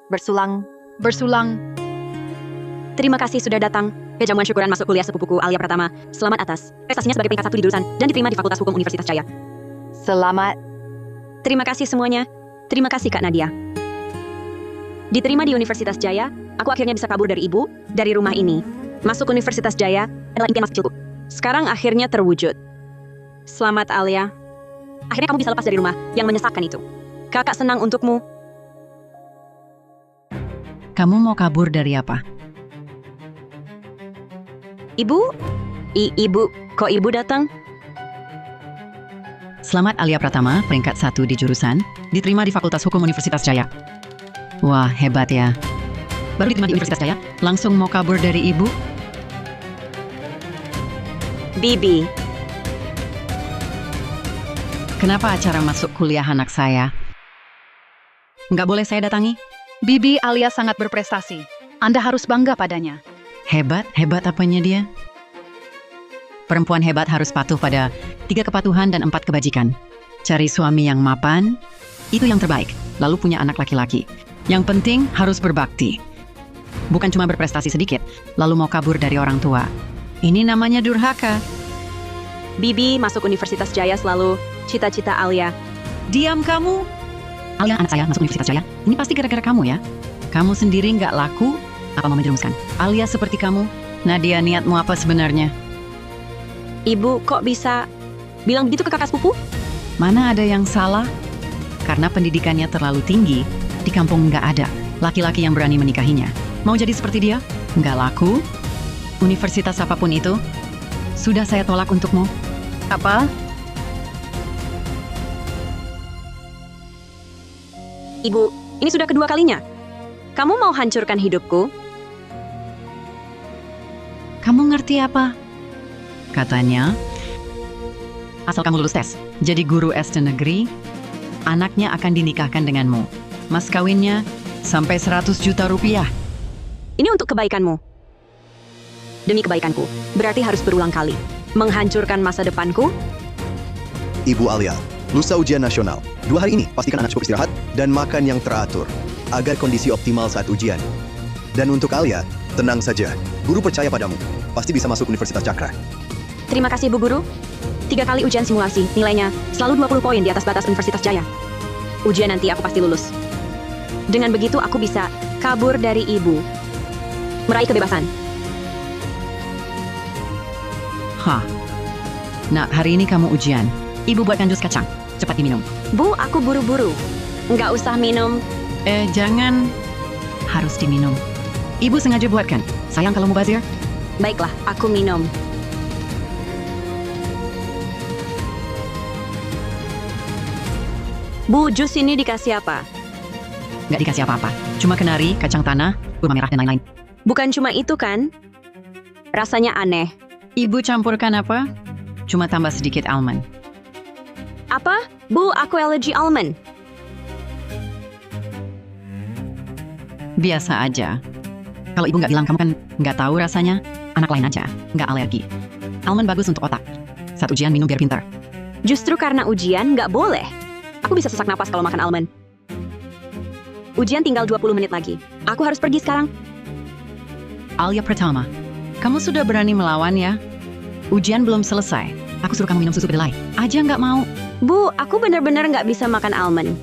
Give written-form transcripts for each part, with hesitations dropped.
Bersulang. Terima kasih sudah datang. Kejamuan syukuran masuk kuliah sepupuku Alia Pratama. Selamat atas prestasinya sebagai peringkat 1 di jurusan dan diterima di Fakultas Hukum Universitas Jaya. Selamat. Terima kasih semuanya. Terima kasih Kak Nadia. Diterima di Universitas Jaya, aku akhirnya bisa kabur dari ibu, dari rumah ini. Masuk Universitas Jaya adalah impian masa kecilku. Sekarang akhirnya terwujud. Selamat Alia. Akhirnya kamu bisa lepas dari rumah yang menyesalkan itu. Kakak senang untukmu. Kamu mau kabur dari apa? Ibu? Ibu, kok ibu datang? Selamat Alia Pratama, peringkat 1 di jurusan, diterima di Fakultas Hukum Universitas Jaya. Wah, hebat ya. Baru diterima di Universitas Jaya, langsung mau kabur dari ibu? Bibi. Kenapa acara masuk kuliah anak saya nggak boleh saya datangi? Bibi Alia sangat berprestasi. Anda harus bangga padanya. Hebat apanya dia? Perempuan hebat harus patuh pada 3 kepatuhan dan 4 kebajikan. Cari suami yang mapan, itu yang terbaik. Lalu punya anak laki-laki. Yang penting harus berbakti. Bukan cuma berprestasi sedikit, lalu mau kabur dari orang tua. Ini namanya durhaka. Bibi masuk Universitas Jaya selalu cita-cita Alia. Diam kamu! Alia, anak saya masuk Universitas Jaya. Ini pasti gara-gara kamu ya. Kamu sendiri nggak laku, apa mau menjerumuskan? Alia seperti kamu, Nadia niatmu apa sebenarnya? Ibu kok bisa bilang begitu ke kakak sepupu? Mana ada yang salah? Karena pendidikannya terlalu tinggi, di kampung nggak ada laki-laki yang berani menikahinya. Mau jadi seperti dia? Nggak laku? Universitas apapun itu, sudah saya tolak untukmu. Apa? Ibu, ini sudah kedua kalinya. Kamu mau hancurkan hidupku? Kamu ngerti apa? Katanya, asal kamu lulus tes, jadi guru SD negeri, anaknya akan dinikahkan denganmu. Mas kawinnya sampai 100 juta rupiah. Ini untuk kebaikanmu. Demi kebaikanku, berarti harus berulang kali. Menghancurkan masa depanku? Ibu Alia, lusa ujian nasional. 2 hari ini, pastikan anak cukup istirahat dan makan yang teratur, agar kondisi optimal saat ujian. Dan untuk Alia, tenang saja. Guru percaya padamu. Pasti bisa masuk Universitas Cakra. Terima kasih Bu Guru. 3 kali ujian simulasi, nilainya selalu 20 poin di atas batas Universitas Jaya. Ujian nanti aku pasti lulus. Dengan begitu aku bisa kabur dari ibu. Meraih kebebasan. Hah. Nah, hari ini kamu ujian. Ibu buatkan jus kacang. Cepat diminum. Bu, aku buru-buru. Nggak usah minum. Jangan. Harus diminum. Ibu sengaja buatkan. Sayang kalau mubazir. Baiklah, aku minum. Bu, jus ini dikasih apa? Nggak dikasih apa-apa. Cuma kenari, kacang tanah, kurma merah, dan lain-lain. Bukan cuma itu kan? Rasanya aneh. Ibu campurkan apa? Cuma tambah sedikit almond. Apa? Bu, aku alergi almond. Biasa aja. Kalau ibu nggak bilang kamu kan nggak tahu rasanya, anak lain aja, nggak alergi. Almond bagus untuk otak. Saat ujian minum biar pintar. Justru karena ujian nggak boleh. Aku bisa sesak napas kalau makan almond. Ujian tinggal 20 menit lagi. Aku harus pergi sekarang. Alia Pratama, kamu sudah berani melawan ya? Ujian belum selesai. Aku suruh kamu minum susu kedelai. Aja nggak mau. Bu, aku benar-benar nggak bisa makan almond.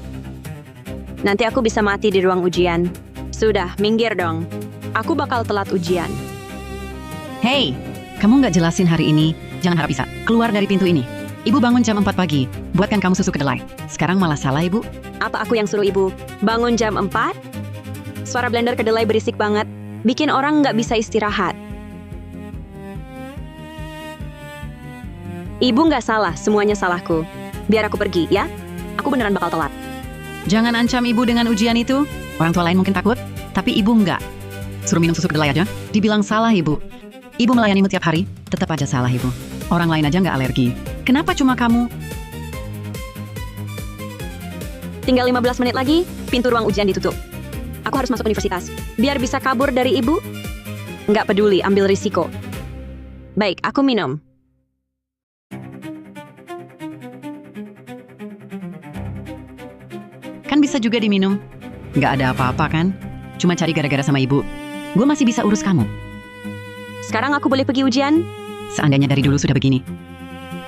Nanti aku bisa mati di ruang ujian. Sudah, minggir dong. Aku bakal telat ujian. Hei, kamu nggak jelasin hari ini. Jangan harap bisa. Keluar dari pintu ini. Ibu bangun jam 4 pagi. Buatkan kamu susu kedelai. Sekarang malah salah, Ibu. Apa aku yang suruh ibu bangun jam 4? Suara blender kedelai berisik banget. Bikin orang nggak bisa istirahat. Ibu nggak salah, semuanya salahku. Biar aku pergi, ya? Aku beneran bakal telat. Jangan ancam ibu dengan ujian itu. Orang tua lain mungkin takut, tapi ibu enggak. Suruh minum susu kedelai aja, dibilang salah ibu. Ibu melayanimu tiap hari, tetap aja salah ibu. Orang lain aja nggak alergi. Kenapa cuma kamu? Tinggal 15 menit lagi, pintu ruang ujian ditutup. Aku harus masuk universitas. Biar bisa kabur dari ibu? Nggak peduli, ambil risiko. Baik, aku minum. Kan bisa juga diminum. Nggak ada apa-apa kan? cuma cari gara-gara sama ibu. Gue masih bisa urus kamu. Sekarang aku boleh pergi ujian? Seandainya dari dulu sudah begini.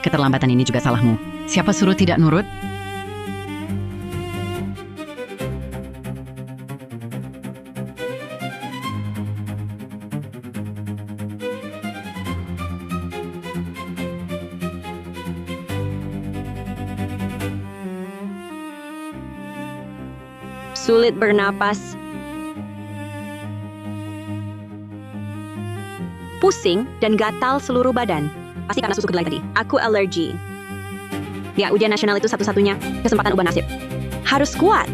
Keterlambatan ini juga salahmu. Siapa suruh tidak nurut? Sulit bernapas. Pusing dan gatal seluruh badan. Pasti karena susu kedelai tadi. Aku alergi. Ya, ujian nasional itu satu-satunya kesempatan ubah nasib. Harus kuat.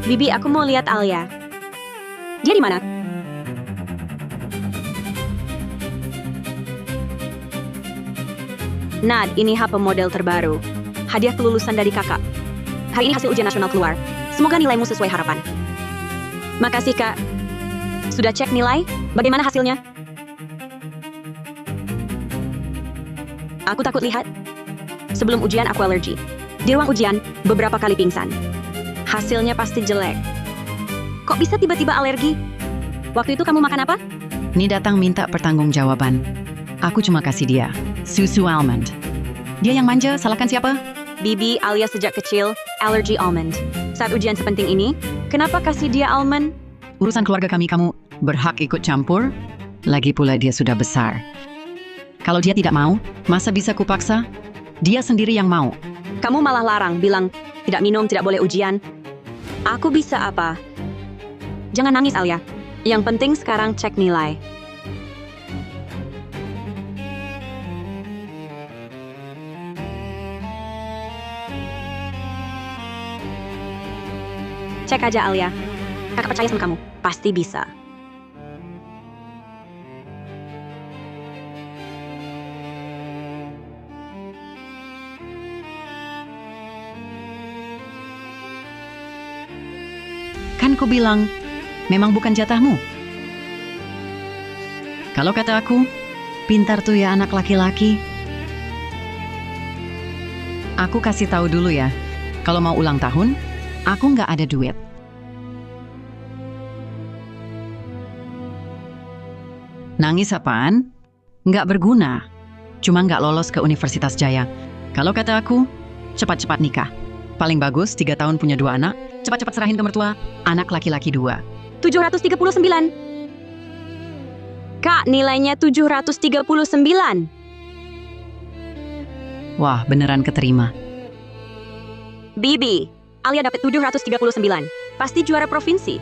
Bibi, aku mau lihat Alia. Dia di mana? Nad, ini HP model terbaru. Hadiah kelulusan dari kakak. Hari ini hasil ujian nasional keluar. Semoga nilaimu sesuai harapan. Makasih, Kak. Sudah cek nilai? Bagaimana hasilnya? Aku takut lihat. Sebelum ujian aku alergi. Di ruang ujian, beberapa kali pingsan. Hasilnya pasti jelek. Kok bisa tiba-tiba alergi? Waktu itu kamu makan apa? Ini datang minta pertanggungjawaban. Aku cuma kasih dia susu almond. Dia yang manja, salahkan siapa? Bibi, Alia sejak kecil alergi almond. Saat ujian sepenting ini, kenapa kasih dia almond? Urusan keluarga kami kamu berhak ikut campur? Lagi pula dia sudah besar. Kalau dia tidak mau, masa bisa kupaksa? Dia sendiri yang mau. Kamu malah larang, bilang tidak minum, tidak boleh ujian. Aku bisa apa? Jangan nangis, Alia. Yang penting sekarang cek nilai. Cek aja, Alia. Kakak percaya sama kamu. Pasti bisa. Kan ku bilang, memang bukan jatahmu. Kalau kata aku, pintar tuh ya anak laki-laki. Aku kasih tahu dulu ya, kalau mau ulang tahun, aku nggak ada duit. Nangis apaan? Nggak berguna. Cuma nggak lolos ke Universitas Jaya. Kalau kata aku, cepat-cepat nikah. Paling bagus 3 tahun punya 2 anak, cepat-cepat serahin ke mertua, anak laki-laki 2. 739. Kak, nilainya 739. Wah, beneran keterima. Bibi, Alia dapat 739. Pasti juara provinsi.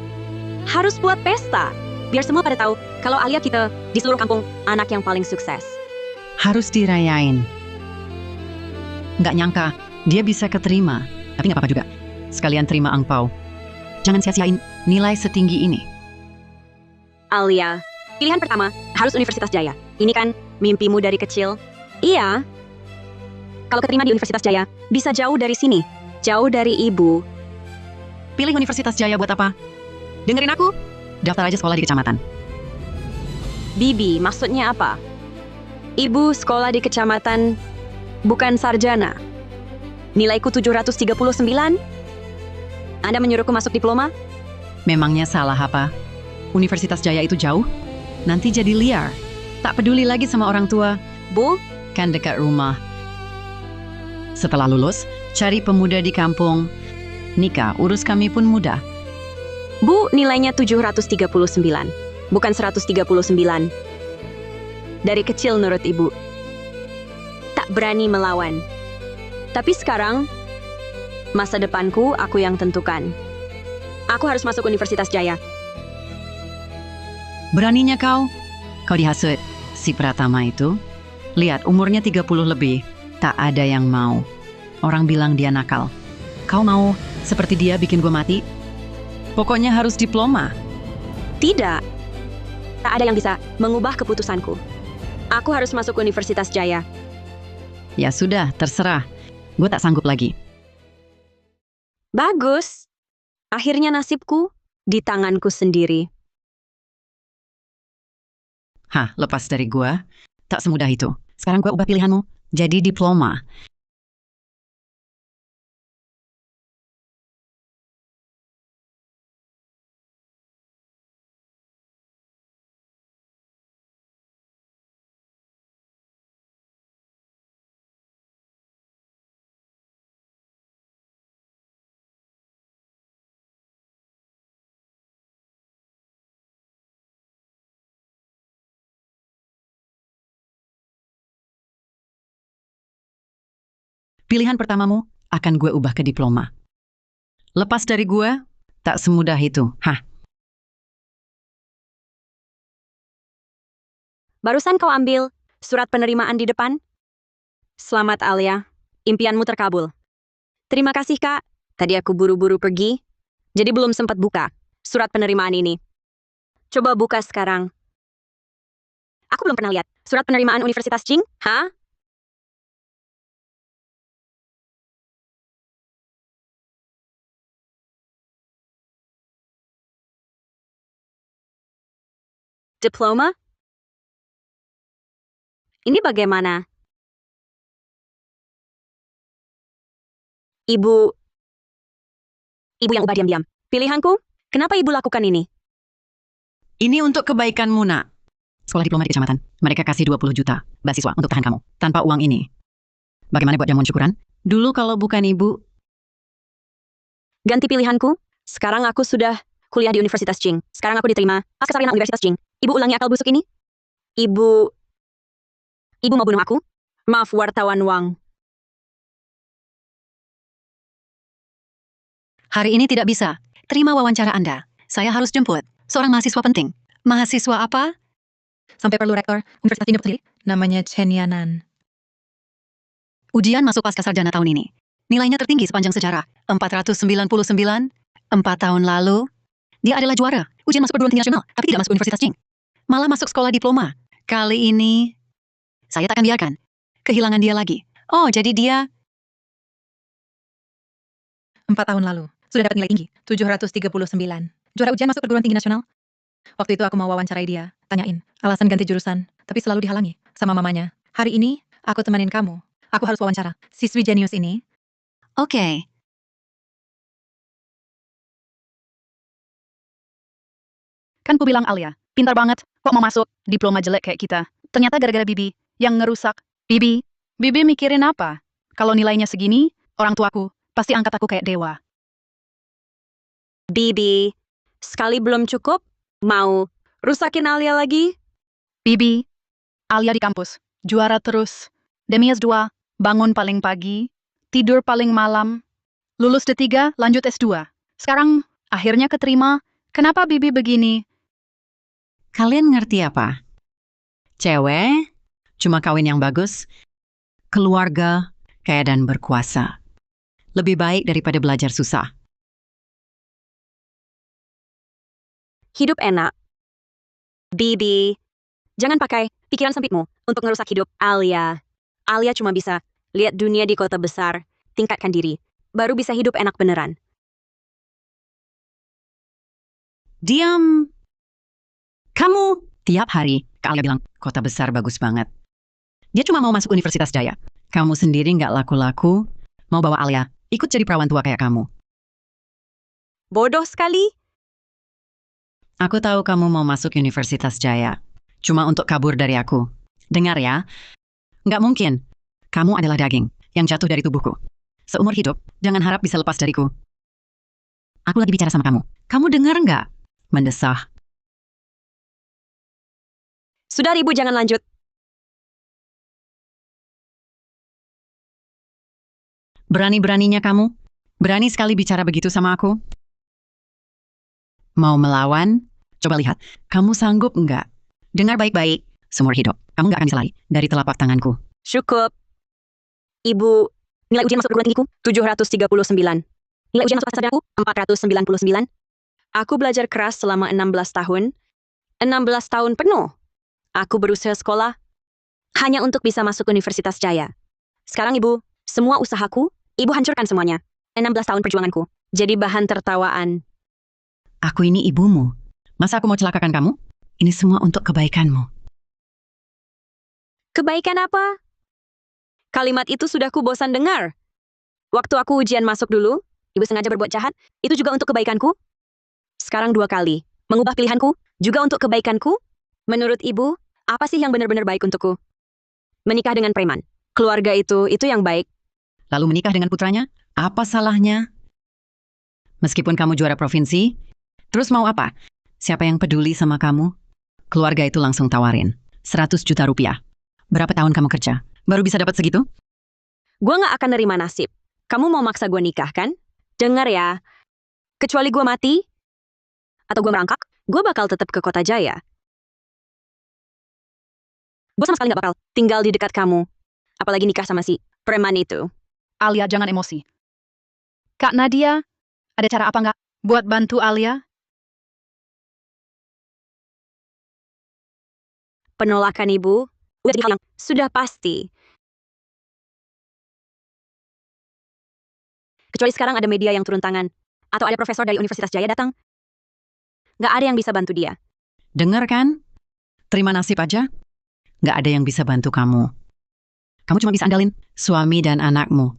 Harus buat pesta. Biar semua pada tahu kalau Alia kita di seluruh kampung anak yang paling sukses. Harus dirayain. Nggak nyangka, dia bisa keterima. Tapi nggak apa-apa juga. Sekalian terima angpau. Jangan sia-siain nilai setinggi ini. Alia, pilihan pertama harus Universitas Jaya. Ini kan mimpimu dari kecil. Iya. Kalau keterima di Universitas Jaya, bisa jauh dari sini. Jauh dari ibu. Pilih Universitas Jaya buat apa? Dengerin aku. Daftar aja sekolah di kecamatan. Bibi, maksudnya apa? Ibu sekolah di kecamatan bukan sarjana. Nilaiku 739. Anda menyuruhku masuk diploma? Memangnya salah apa? Universitas Jaya itu jauh? Nanti jadi liar. Tak peduli lagi sama orang tua. Bu, Kan dekat rumah. Setelah lulus, cari pemuda di kampung. Nikah, urus kami pun mudah. Bu, nilainya 739. Bukan 139. Dari kecil nurut ibu. Tak berani melawan. Tapi sekarang, masa depanku aku yang tentukan. Aku harus masuk Universitas Jaya. Beraninya kau? Kau dihasut. Si Pratama itu, lihat umurnya 30 lebih. Tak ada yang mau. Orang bilang dia nakal. Kau mau seperti dia bikin gue mati? Pokoknya harus diploma. Tidak. Tak ada yang bisa mengubah keputusanku. Aku harus masuk Universitas Jaya. Ya sudah, terserah. Gue tak sanggup lagi. Bagus. Akhirnya nasibku di tanganku sendiri. Hah, lepas dari gue? Tak semudah itu. Sekarang gue ubah pilihanmu. Jadi diploma. Pilihan pertamamu akan gue ubah ke diploma. Lepas dari gue, tak semudah itu. Hah, Barusan kau ambil surat penerimaan di depan? Selamat, Alia. Impianmu terkabul. Terima kasih, Kak. Tadi aku buru-buru pergi, jadi belum sempat buka surat penerimaan ini. Coba buka sekarang. Aku belum pernah lihat surat penerimaan Universitas Jing. Hah? Diploma? Ini bagaimana? Ibu yang ubah diam-diam. Pilihanku? Kenapa ibu lakukan ini? ini untuk kebaikanmu, nak. Sekolah diploma di kecamatan. Mereka kasih 20 juta beasiswa untuk tahan kamu. Tanpa uang ini. Bagaimana buat jamuan syukuran? Dulu kalau bukan ibu, Ganti pilihanku. Sekarang aku sudah kuliah di Universitas Jing. Sekarang aku diterima pasca sarjana Universitas Jing. Ibu ulangi akal busuk ini? Ibu mau bunuh aku? Maaf, wartawan Wang. hari ini tidak bisa. Terima wawancara Anda. Saya harus jemput. Seorang mahasiswa penting. Mahasiswa apa? Sampai perlu rektor Universitas Jing sendiri, namanya Chen Yanan. Ujian masuk pasca sarjana tahun ini. Nilainya tertinggi sepanjang sejarah. 499. 4 tahun lalu, dia adalah juara. Ujian masuk perguruan tinggi nasional, tapi tidak masuk Universitas Jing. Malah masuk sekolah diploma. Kali ini, saya tak akan biarkan kehilangan dia lagi. Oh, jadi dia 4 tahun lalu, sudah dapat nilai tinggi, 739. Juara ujian masuk perguruan tinggi nasional. Waktu itu aku mau wawancarai dia, tanyain alasan ganti jurusan, tapi selalu dihalangi sama mamanya. Hari ini, aku temanin kamu. Aku harus wawancara siswi jenius ini. oke. Kan ku bilang Alia, pintar banget, kok mau masuk diploma jelek kayak kita. Ternyata gara-gara Bibi yang ngerusak. Bibi mikirin apa? Kalau nilainya segini, orang tuaku pasti angkat aku kayak dewa. Bibi, sekali belum cukup? Mau rusakin Alia lagi? Bibi, Alia di kampus, juara terus. Demi S2, bangun paling pagi, tidur paling malam. Lulus D3, lanjut S2. Sekarang, akhirnya keterima. Kenapa Bibi begini? Kalian ngerti apa? Cewek, cuma kawin yang bagus, keluarga, kaya dan berkuasa. Lebih baik daripada belajar susah. Hidup enak. Bibi, jangan pakai pikiran sempitmu untuk ngerusak hidup Alia. Alia cuma bisa lihat dunia di kota besar, tingkatkan diri, baru bisa hidup enak beneran. Diam. Kamu tiap hari, Kak Alia bilang, kota besar bagus banget. Dia cuma mau masuk Universitas Jaya. Kamu sendiri nggak laku-laku, mau bawa Alia ikut jadi perawan tua kayak kamu. Bodoh sekali. Aku tahu kamu mau masuk Universitas Jaya. Cuma untuk kabur dari aku. Dengar ya, nggak mungkin. Kamu adalah daging yang jatuh dari tubuhku. Seumur hidup, jangan harap bisa lepas dariku. Aku lagi bicara sama kamu. Kamu dengar nggak? Mendesah. Sudah Ibu, jangan lanjut. Berani-beraninya kamu? Berani sekali bicara begitu sama aku? Mau melawan? Coba lihat, kamu sanggup nggak? Dengar baik-baik, seumur hidup, kamu nggak akan bisa lari dari telapak tanganku. Cukup. Ibu, nilai ujian masuk perguruan tinggiku 739. Nilai ujian masuk sarjanaku 499. Aku belajar keras selama 16 tahun. 16 tahun penuh. Aku berusaha sekolah hanya untuk bisa masuk Universitas Jaya. Sekarang ibu, semua usahaku, ibu hancurkan semuanya. 16 tahun perjuanganku. Jadi bahan tertawaan. Aku ini ibumu. Masa aku mau celakakan kamu? Ini semua untuk kebaikanmu. Kebaikan apa? Kalimat itu sudah ku bosan dengar. Waktu aku ujian masuk dulu, ibu sengaja berbuat jahat, itu juga untuk kebaikanku. Sekarang 2 kali. Mengubah pilihanku, juga untuk kebaikanku. Menurut ibu, apa sih yang benar-benar baik untukku? Menikah dengan preman. Keluarga itu yang baik. Lalu menikah dengan putranya? Apa salahnya? Meskipun kamu juara provinsi, terus mau apa? Siapa yang peduli sama kamu? Keluarga itu langsung tawarin. 100 juta rupiah. Berapa tahun kamu kerja? Baru bisa dapat segitu? Gua nggak akan nerima nasib. Kamu mau maksa gue nikah, kan? Dengar ya. Kecuali gue mati, atau gue merangkak, gue bakal tetap ke Kota Jaya. Gue sama sekali nggak bakal tinggal di dekat kamu. Apalagi nikah sama si preman itu. Alia, jangan emosi. Kak Nadia, ada cara apa nggak buat bantu Alia? Penolakan ibu, udah jadi hal yang sudah pasti. Kecuali sekarang ada media yang turun tangan. Atau ada profesor dari Universitas Jaya datang. Nggak ada yang bisa bantu dia. Dengar kan? Terima nasib aja. Nggak ada yang bisa bantu kamu. Kamu cuma bisa andalin suami dan anakmu.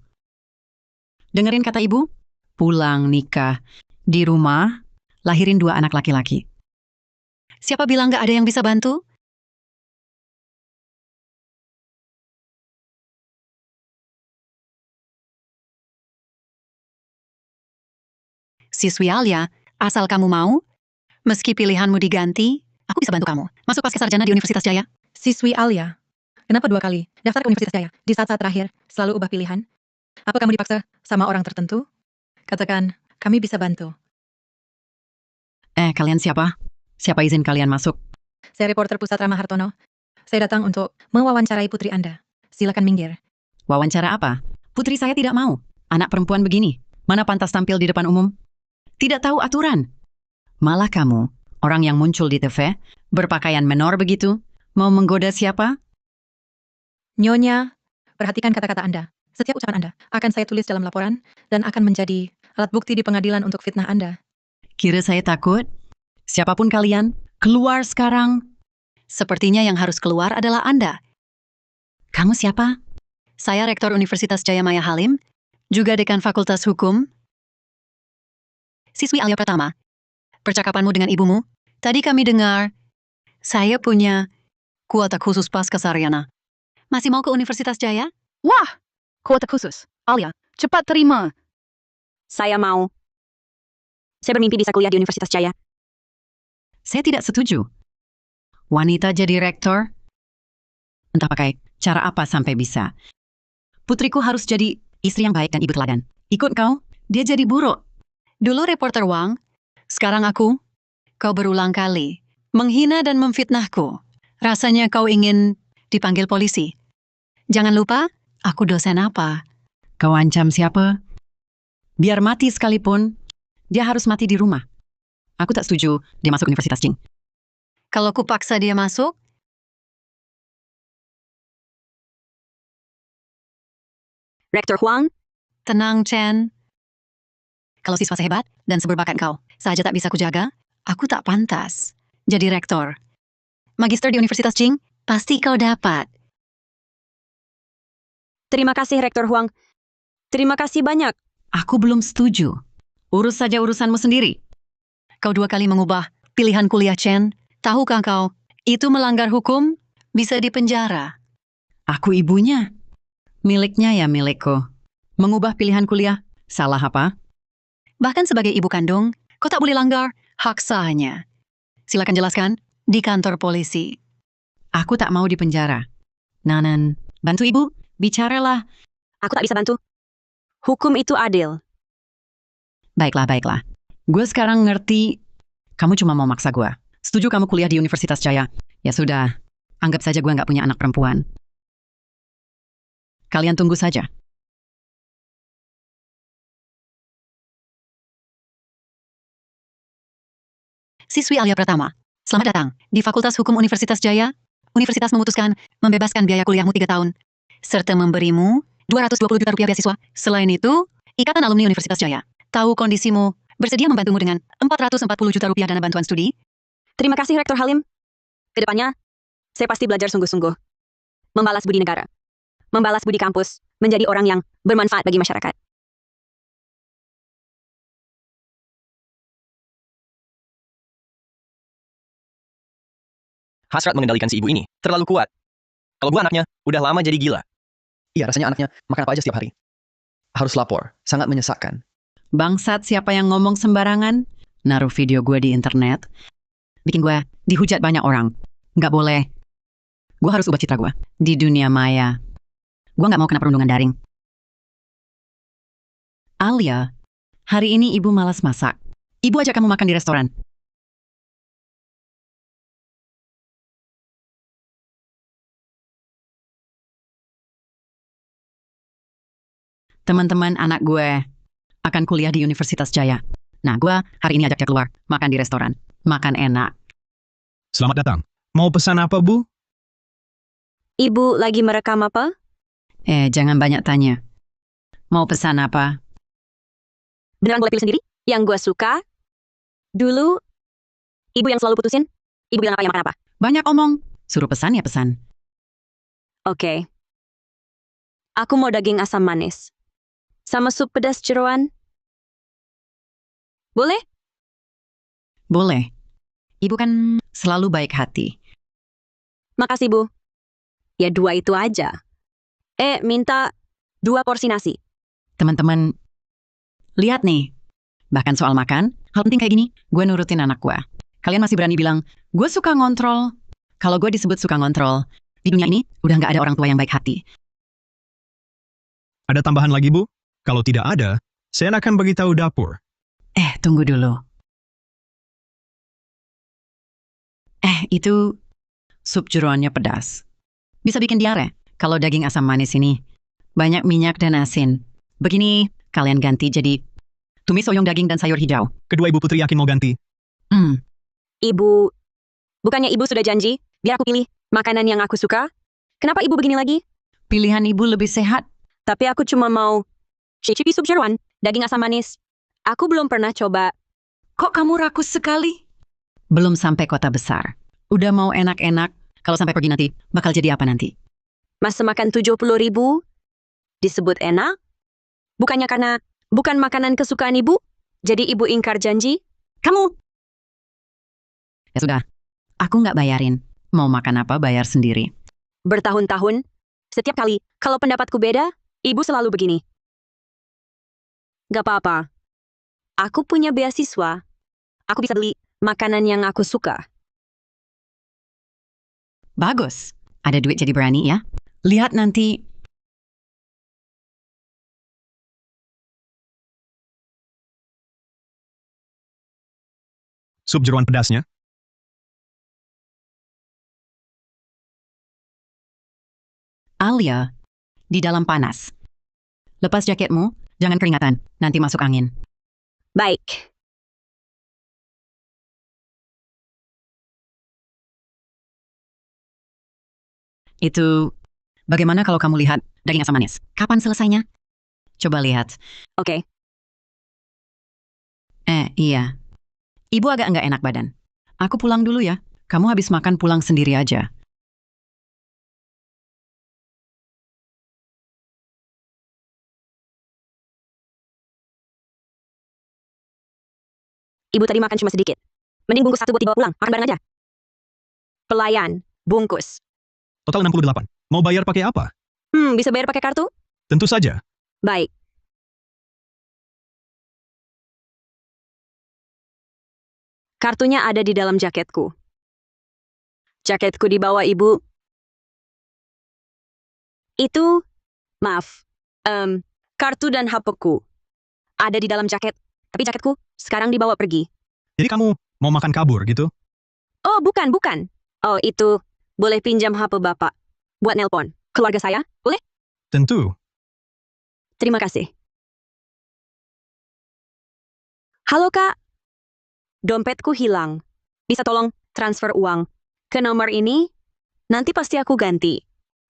Dengerin kata ibu? Pulang, nikah, di rumah, lahirin 2 anak laki-laki. Siapa bilang nggak ada yang bisa bantu? Siswi Alia, asal kamu mau, meski pilihanmu diganti, aku bisa bantu kamu. Masuk pasca sarjana di Universitas Jaya. Siswi Alia, kenapa 2 kali daftar ke Universitas Jaya? Di saat-saat terakhir, selalu ubah pilihan? Apa kamu dipaksa sama orang tertentu? Katakan, kami bisa bantu. Kalian siapa? Siapa izin kalian masuk? Saya reporter Pusat Rama Hartono. Saya datang untuk mewawancarai putri Anda. Silakan minggir. Wawancara apa? Putri saya tidak mau. Anak perempuan begini. Mana pantas tampil di depan umum? Tidak tahu aturan. Malah kamu, orang yang muncul di TV, berpakaian menor begitu, mau menggoda siapa? Nyonya, perhatikan kata-kata Anda. Setiap ucapan Anda akan saya tulis dalam laporan dan akan menjadi alat bukti di pengadilan untuk fitnah Anda. Kira saya takut? Siapapun kalian, keluar sekarang. Sepertinya yang harus keluar adalah Anda. Kamu siapa? Saya Rektor Universitas Jaya Maya Halim, juga Dekan Fakultas Hukum. Siswi Alia Pratama, percakapanmu dengan ibumu, tadi kami dengar, saya punya kuota khusus pasca sarjana. Masih mau ke Universitas Jaya? Wah, kuota khusus. Alia, cepat terima. Saya mau. Saya bermimpi bisa kuliah di Universitas Jaya. Saya tidak setuju. Wanita jadi rektor? Entah pakai cara apa sampai bisa. Putriku harus jadi istri yang baik dan ibu teladan. Ikut kau, dia jadi buruk. Dulu reporter Wang, sekarang aku. Kau berulang kali menghina dan memfitnahku. Rasanya kau ingin dipanggil polisi. Jangan lupa, aku dosen apa? Kau ancam siapa? Biar mati sekalipun, dia harus mati di rumah. Aku tak setuju dia masuk Universitas Jing. Kalau ku paksa dia masuk, Rektor Huang, tenang Chen. Kalau siswa sehebat dan seberbakat kau saja tak bisa kujaga, aku tak pantas jadi rektor. Magister di Universitas Jing, pasti kau dapat. terima kasih Rektor Huang. Terima kasih banyak. Aku belum setuju. Urus saja urusanmu sendiri. Kau 2 kali mengubah pilihan kuliah Chen. Tahukah kau, itu melanggar hukum, bisa dipenjara. Aku ibunya. Miliknya ya milikku. Mengubah pilihan kuliah, salah apa? Bahkan sebagai ibu kandung, kau tak boleh langgar hak sahnya. Silakan jelaskan di kantor polisi. Aku tak mau dipenjara. Nanan, bantu ibu, bicaralah. Aku tak bisa bantu. Hukum itu adil. Baiklah, baiklah. Gue sekarang ngerti, kamu cuma mau maksa gue. Setuju kamu kuliah di Universitas Jaya. Ya sudah, anggap saja gue nggak punya anak perempuan. Kalian tunggu saja. Siswi Alia Pratama, selamat datang di Fakultas Hukum Universitas Jaya. Universitas memutuskan membebaskan biaya kuliahmu 3 tahun, serta memberimu 220 juta rupiah beasiswa. Selain itu, Ikatan Alumni Universitas Jaya tahu kondisimu, bersedia membantumu dengan 440 juta rupiah dana bantuan studi. Terima kasih Rektor Halim. Kedepannya, saya pasti belajar sungguh-sungguh. Membalas budi negara. Membalas budi kampus. Menjadi orang yang bermanfaat bagi masyarakat. Hasrat mengendalikan si ibu ini terlalu kuat. Kalau gua anaknya, udah lama jadi gila. Iya, rasanya anaknya makan apa aja setiap hari. Harus lapor, sangat menyesakkan. Bangsat, siapa yang ngomong sembarangan? Naruh video gue di internet. Bikin gue dihujat banyak orang. Nggak boleh. Gue harus ubah citra gue di dunia maya. Gue nggak mau kena perundungan daring. Alia, hari ini ibu malas masak. Ibu ajak kamu makan di restoran. Teman-teman anak gue akan kuliah di Universitas Jaya. Nah, gue hari ini ajak dia keluar, makan di restoran. Makan enak. Selamat datang. Mau pesan apa, Bu? Ibu lagi merekam apa? Jangan banyak tanya. Mau pesan apa? Beneran boleh pilih sendiri? Yang gue suka? Dulu, ibu yang selalu putusin? Ibu bilang apa yang makan apa? Banyak omong. Suruh pesan ya pesan. Oke. Aku mau daging asam manis. Sama sup pedas jeroan. Boleh? Boleh. Ibu kan selalu baik hati. Makasih, Bu. Ya 2 itu aja. Minta 2 porsi nasi. Teman-teman, lihat nih. Bahkan soal makan, hal penting kayak gini, gue nurutin anak gue. Kalian masih berani bilang, gue suka ngontrol. Kalau gue disebut suka ngontrol, di dunia ini udah nggak ada orang tua yang baik hati. Ada tambahan lagi, Bu? Kalau tidak ada, saya akan beritahu dapur. Tunggu dulu. Itu sup jeroannya pedas. Bisa bikin diare. Kalau daging asam manis ini banyak minyak dan asin. Begini, kalian ganti jadi tumis oyong daging dan sayur hijau. Kedua Ibu Putri yakin mau ganti. Ibu, bukannya ibu sudah janji, biar aku pilih makanan yang aku suka? Kenapa ibu begini lagi? Pilihan ibu lebih sehat. Tapi aku cuma mau cicipi sup jeroan, daging asam manis. Aku belum pernah coba. Kok kamu rakus sekali? Belum sampai kota besar. Udah mau enak-enak. Kalau sampai pergi nanti, bakal jadi apa nanti? Masa makan 70.000 disebut enak? Bukannya karena bukan makanan kesukaan ibu? Jadi ibu ingkar janji? Kamu! Ya sudah, aku nggak bayarin. Mau makan apa, bayar sendiri. Bertahun-tahun, setiap kali, kalau pendapatku beda, ibu selalu begini. Gak apa-apa. Aku punya beasiswa. Aku bisa beli makanan yang aku suka. Bagus. Ada duit jadi berani ya. Lihat nanti. Sup jeroan pedasnya? Alia, di dalam panas. Lepas jaketmu, jangan keringatan. Nanti masuk angin. Baik. Itu, bagaimana kalau kamu lihat daging asam manis? Kapan selesainya? Coba lihat. Oke. Iya. Ibu agak nggak enak badan. Aku pulang dulu ya. Kamu habis makan pulang sendiri aja. Ibu tadi makan cuma sedikit. Mending bungkus 1 buat dibawa pulang. Makan bareng aja. Pelayan, bungkus. Total 68. Mau bayar pakai apa? Bisa bayar pakai kartu? Tentu saja. Baik. Kartunya ada di dalam jaketku. Jaketku dibawa ibu. Itu, maaf, kartu dan HP-ku. Ada di dalam jaket. Tapi jaketku sekarang dibawa pergi. Jadi kamu mau makan kabur gitu? Oh, bukan. Oh, itu. Boleh pinjam HP Bapak. Buat nelpon. Keluarga saya? Boleh? Tentu. Terima kasih. Halo, Kak. Dompetku hilang. Bisa tolong transfer uang ke nomor ini? Nanti pasti aku ganti.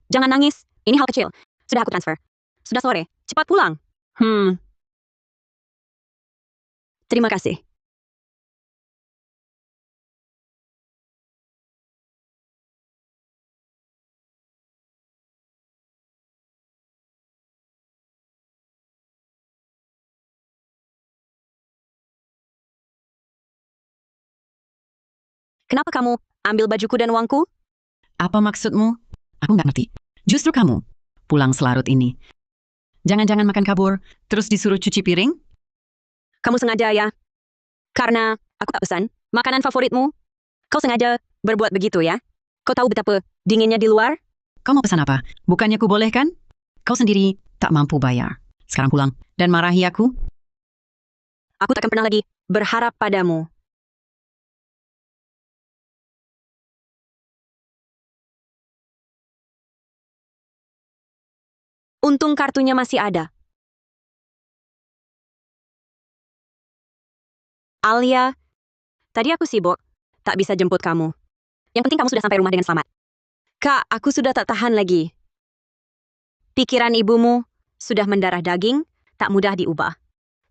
Jangan nangis. Ini hal kecil. Sudah aku transfer. Sudah sore, cepat pulang. Terima kasih. Kenapa kamu ambil bajuku dan uangku? Apa maksudmu? Aku nggak ngerti. Justru kamu pulang selarut ini. Jangan-jangan makan kabur, terus disuruh cuci piring? Kamu sengaja ya? Karena aku tak pesan makanan favoritmu. Kau sengaja berbuat begitu ya? Kau tahu betapa dinginnya di luar? Kau mau pesan apa? Bukannya ku boleh kan? Kau sendiri tak mampu bayar. Sekarang pulang dan marahi aku? Aku takkan pernah lagi berharap padamu. Untung kartunya masih ada. Alia, tadi aku sibuk, tak bisa jemput kamu. Yang penting kamu sudah sampai rumah dengan selamat. Kak, aku sudah tak tahan lagi. Pikiran ibumu sudah mendarah daging, tak mudah diubah.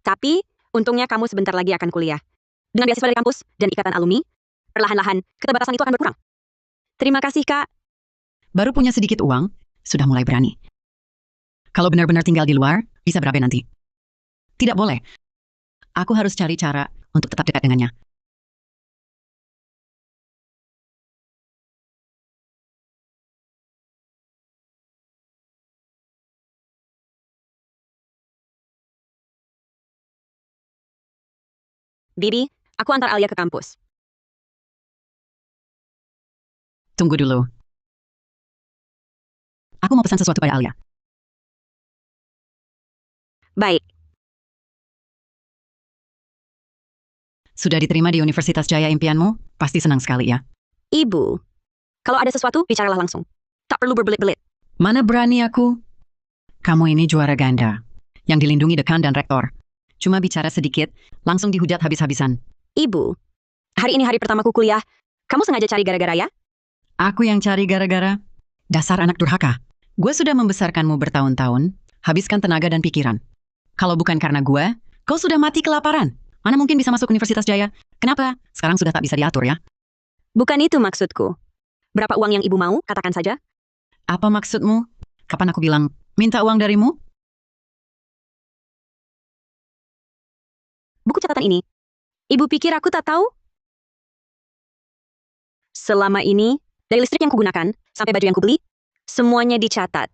Tapi, untungnya kamu sebentar lagi akan kuliah. Dengan beasiswa dari kampus dan ikatan alumni, perlahan-lahan keterbatasan itu akan berkurang. Terima kasih, Kak. Baru punya sedikit uang, sudah mulai berani. Kalau benar-benar tinggal di luar, bisa berabe nanti. Tidak boleh. Aku harus cari cara untuk tetap dekat dengannya. Bibi, aku antar Alia ke kampus. Tunggu dulu. Aku mau pesan sesuatu pada Alia. Baik, Sudah diterima di Universitas Jaya impianmu? Pasti senang sekali ya. Ibu. Kalau ada sesuatu, bicaralah langsung. Tak perlu berbelit-belit. Mana berani aku? Kamu ini juara ganda, yang dilindungi dekan dan rektor. Cuma bicara sedikit, langsung dihujat habis-habisan. Ibu, hari ini hari pertamaku kuliah. Kamu sengaja cari gara-gara ya? Aku yang cari gara-gara? Dasar anak durhaka. Gue sudah membesarkanmu bertahun-tahun, habiskan tenaga dan pikiran. Kalau bukan karena gue, kau sudah mati kelaparan. Mana mungkin bisa masuk Universitas Jaya? Kenapa? Sekarang sudah tak bisa diatur ya. Bukan itu maksudku. Berapa uang yang ibu mau, katakan saja. Apa maksudmu? Kapan aku bilang, minta uang darimu? Buku catatan ini. Ibu pikir aku tak tahu? Selama ini, dari listrik yang kugunakan, sampai baju yang kubeli, semuanya dicatat.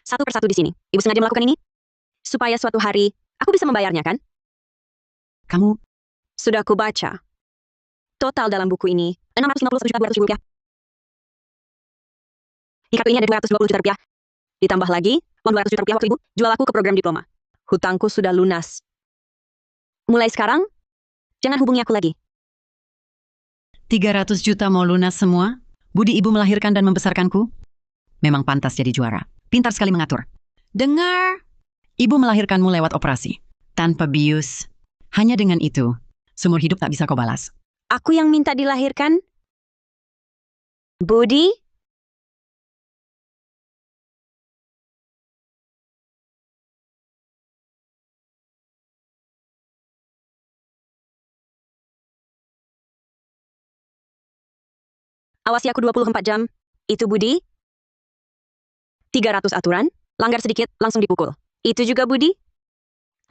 Satu persatu di sini. Ibu sengaja melakukan ini? Supaya suatu hari, aku bisa membayarnya kan? Kamu, Sudah kubaca. Total dalam buku ini, 651.200.000 rupiah. Di kartu ini ada 220 juta rupiah. Ditambah lagi, uang 200 juta rupiah waktu ibu jual aku ke program diploma. Hutangku sudah lunas. Mulai sekarang, jangan hubungi aku lagi. 300 juta mau lunas semua? Budi ibu melahirkan dan membesarkanku? Memang pantas jadi juara. Pintar sekali mengatur. Dengar, ibu melahirkanmu lewat operasi. Tanpa bius. Hanya dengan itu, seumur hidup tak bisa kau balas. Aku yang minta dilahirkan? Budi? Awasi aku 24 jam. Itu Budi? 300 aturan, langgar sedikit, langsung dipukul. Itu juga Budi?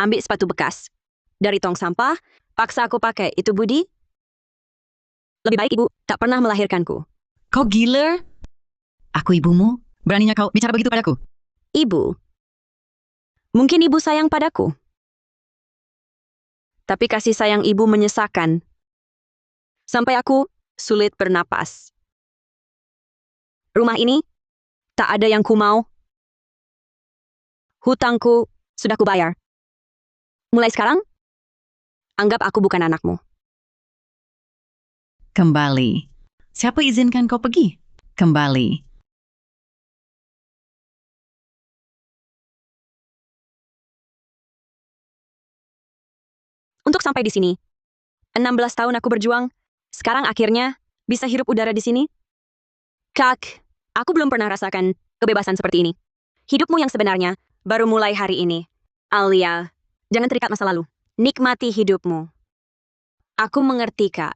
Ambil sepatu bekas. Dari tong sampah, paksa aku pakai. Itu Budi? Lebih baik ibu tak pernah melahirkanku. Kau gila? Aku ibumu? Beraninya kau bicara begitu padaku? Ibu. Mungkin ibu sayang padaku. Tapi kasih sayang ibu menyesakan. Sampai aku sulit bernapas. Rumah ini tak ada yang ku mau. Hutangku sudah kubayar. Mulai sekarang, anggap aku bukan anakmu. Kembali. Siapa izinkan kau pergi? Kembali. Untuk sampai di sini, 16 tahun aku berjuang, sekarang akhirnya bisa hirup udara di sini. Kak, aku belum pernah rasakan kebebasan seperti ini. Hidupmu yang sebenarnya baru mulai hari ini. Alia, jangan terikat masa lalu. Nikmati hidupmu. Aku mengerti, Kak.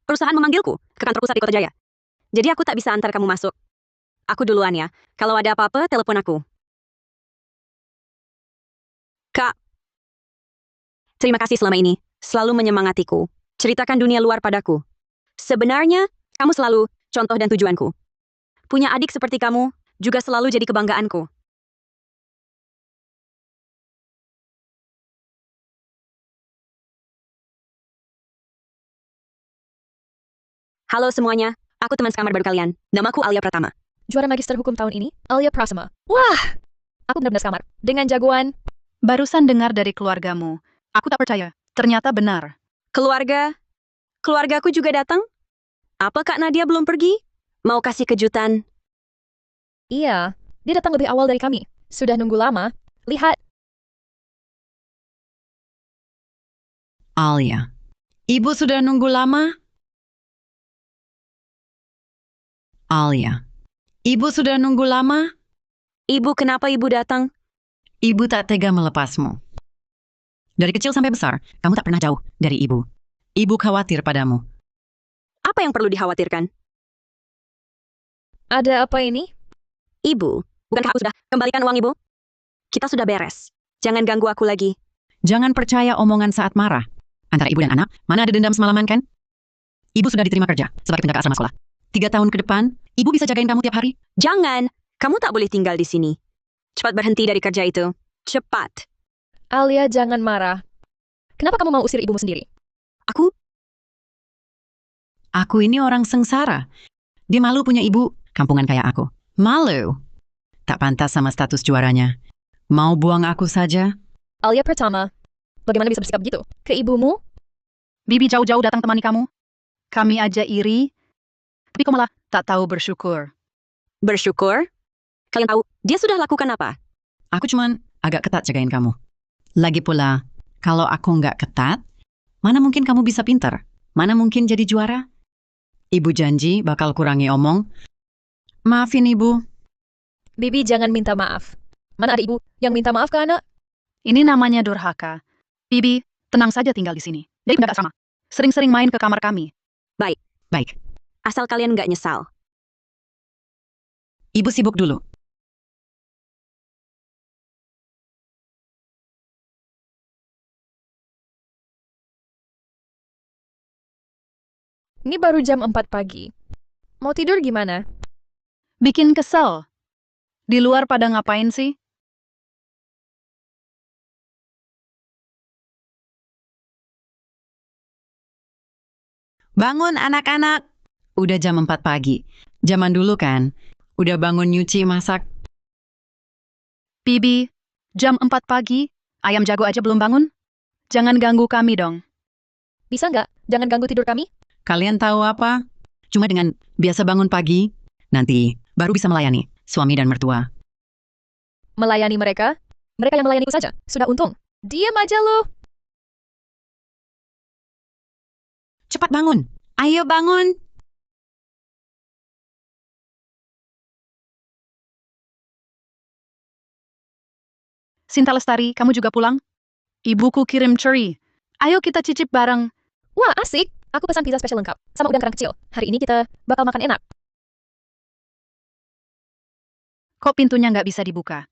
Perusahaan memanggilku ke kantor pusat di Kota Jaya. Jadi aku tak bisa antar kamu masuk. Aku duluan ya. Kalau ada apa-apa, telepon aku. Kak, terima kasih selama ini. Selalu menyemangatiku. Ceritakan dunia luar padaku. Sebenarnya, kamu selalu contoh dan tujuanku. Punya adik seperti kamu juga selalu jadi kebanggaanku. Halo semuanya, aku teman sekamar baru kalian. Namaku Alia Pratama. Juara magister hukum tahun ini, Alia Prasama. Wah, aku benar-benar sekamar. Dengan jagoan. Barusan dengar dari keluargamu. Aku tak percaya. Ternyata benar. Keluargaku juga datang? Apa Kak Nadia belum pergi? Mau kasih kejutan? Iya, dia datang lebih awal dari kami. Sudah nunggu lama. Lihat, Alia. Ibu sudah nunggu lama? Alia. Ibu sudah nunggu lama? Ibu, kenapa ibu datang? Ibu tak tega melepasmu. Dari kecil sampai besar, kamu tak pernah jauh dari ibu. Ibu khawatir padamu. Apa yang perlu dikhawatirkan? ada apa ini? Ibu, bukankah aku sudah kembalikan uang ibu? Kita sudah beres. Jangan ganggu aku lagi. Jangan percaya omongan saat marah. Antara ibu dan anak, mana ada dendam semalaman kan? Ibu sudah diterima kerja sebagai penjaga asrama sekolah. 3 tahun ke depan, ibu bisa jagain kamu tiap hari. Jangan, kamu tak boleh tinggal di sini. Cepat berhenti dari kerja itu. Cepat. Alia, jangan marah. Kenapa kamu mau usir ibumu sendiri? Aku ini orang sengsara. Dia malu punya ibu, kampungan kayak aku. Malu. Tak pantas sama status juaranya. Mau buang aku saja? Alia Pratama, bagaimana bisa bersikap begitu? Ke ibumu? Bibi jauh-jauh datang temani kamu. Kami aja iri. Tapi kau malah tak tahu bersyukur. Bersyukur? Kalian tahu, dia sudah lakukan apa? Aku cuman agak ketat jagain kamu. Lagi pula, kalau aku nggak ketat, mana mungkin kamu bisa pintar? Mana mungkin jadi juara? Ibu janji bakal kurangi omong. Maafin ibu. Bibi, jangan minta maaf. Mana ada ibu yang minta maaf ke anak? Ini namanya durhaka. Bibi, tenang saja tinggal di sini. Jadi penjaga asrama. Sering-sering main ke kamar kami. Baik, Asal kalian nggak nyesal. ibu sibuk dulu. Ini baru jam 4 pagi. Mau tidur gimana? Bikin kesel. Di luar pada ngapain sih? Bangun anak-anak. Udah jam 4 pagi. Zaman dulu kan, udah bangun nyuci masak. Bibi, jam 4 pagi, ayam jago aja belum bangun? Jangan ganggu kami dong. Bisa nggak? Jangan ganggu tidur kami. Kalian tahu apa? Cuma dengan biasa bangun pagi, nanti baru bisa melayani suami dan mertua. Melayani mereka? Mereka yang melayaniku saja. Sudah untung. Diam aja lo. Cepat bangun. Ayo bangun. Sinta Lestari, kamu juga pulang? Ibuku kirim ceri. Ayo kita cicip bareng. Wah, asik. Aku pesan pizza spesial lengkap. Sama udang kerang kecil. Hari ini kita bakal makan enak. Kok pintunya nggak bisa dibuka?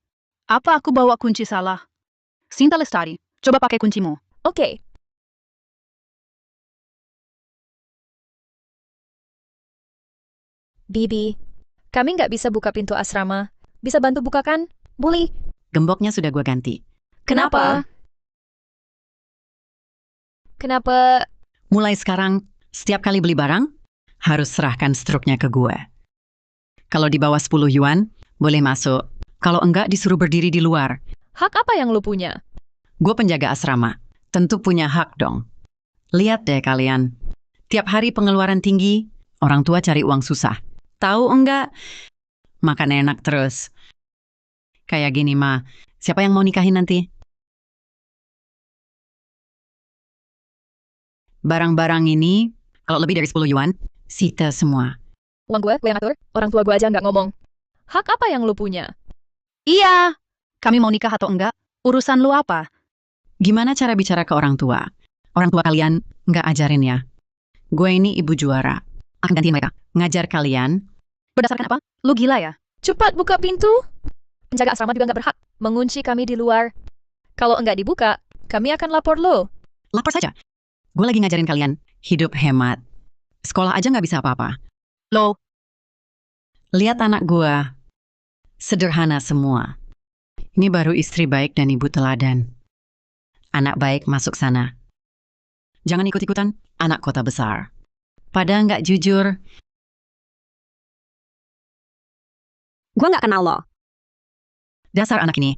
Apa aku bawa kunci salah? Sinta Lestari, coba pakai kuncimu. Oke. Bibi, kami nggak bisa buka pintu asrama. Bisa bantu bukakan? Boleh. Gemboknya sudah gua ganti. Kenapa? Kenapa? Mulai sekarang, setiap kali beli barang, harus serahkan struknya ke gue. Kalau di bawah 10 yuan, boleh masuk. Kalau enggak, disuruh berdiri di luar. Hak apa yang lo punya? Gue penjaga asrama. Tentu punya hak dong. Lihat deh kalian. Tiap hari pengeluaran tinggi, orang tua cari uang susah. Tahu enggak? Makan enak terus. Kayak gini mah, siapa yang mau nikahin nanti? Barang-barang ini, kalau lebih dari 10 yuan, sita semua. Uang gue yang atur. Orang tua gue aja nggak ngomong. Hak apa yang lo punya? Iya, Kami mau nikah atau enggak? Urusan lu apa? Gimana cara bicara ke orang tua? Orang tua kalian nggak ajarin ya. Gue ini ibu juara. Akan gantiin mereka. Ngajar kalian. Berdasarkan apa? Lu gila ya? Cepat buka pintu. Penjaga asrama juga nggak berhak mengunci kami di luar. Kalau enggak dibuka, kami akan lapor lo. Lapor saja. Gue lagi ngajarin kalian hidup hemat. Sekolah aja nggak bisa apa-apa. Lo, Lihat anak gue. Sederhana semua. Ini baru istri baik dan ibu teladan. Anak baik masuk sana. Jangan ikut-ikutan anak kota besar. Pada nggak jujur. Gua nggak kenal lo. Dasar anak ini.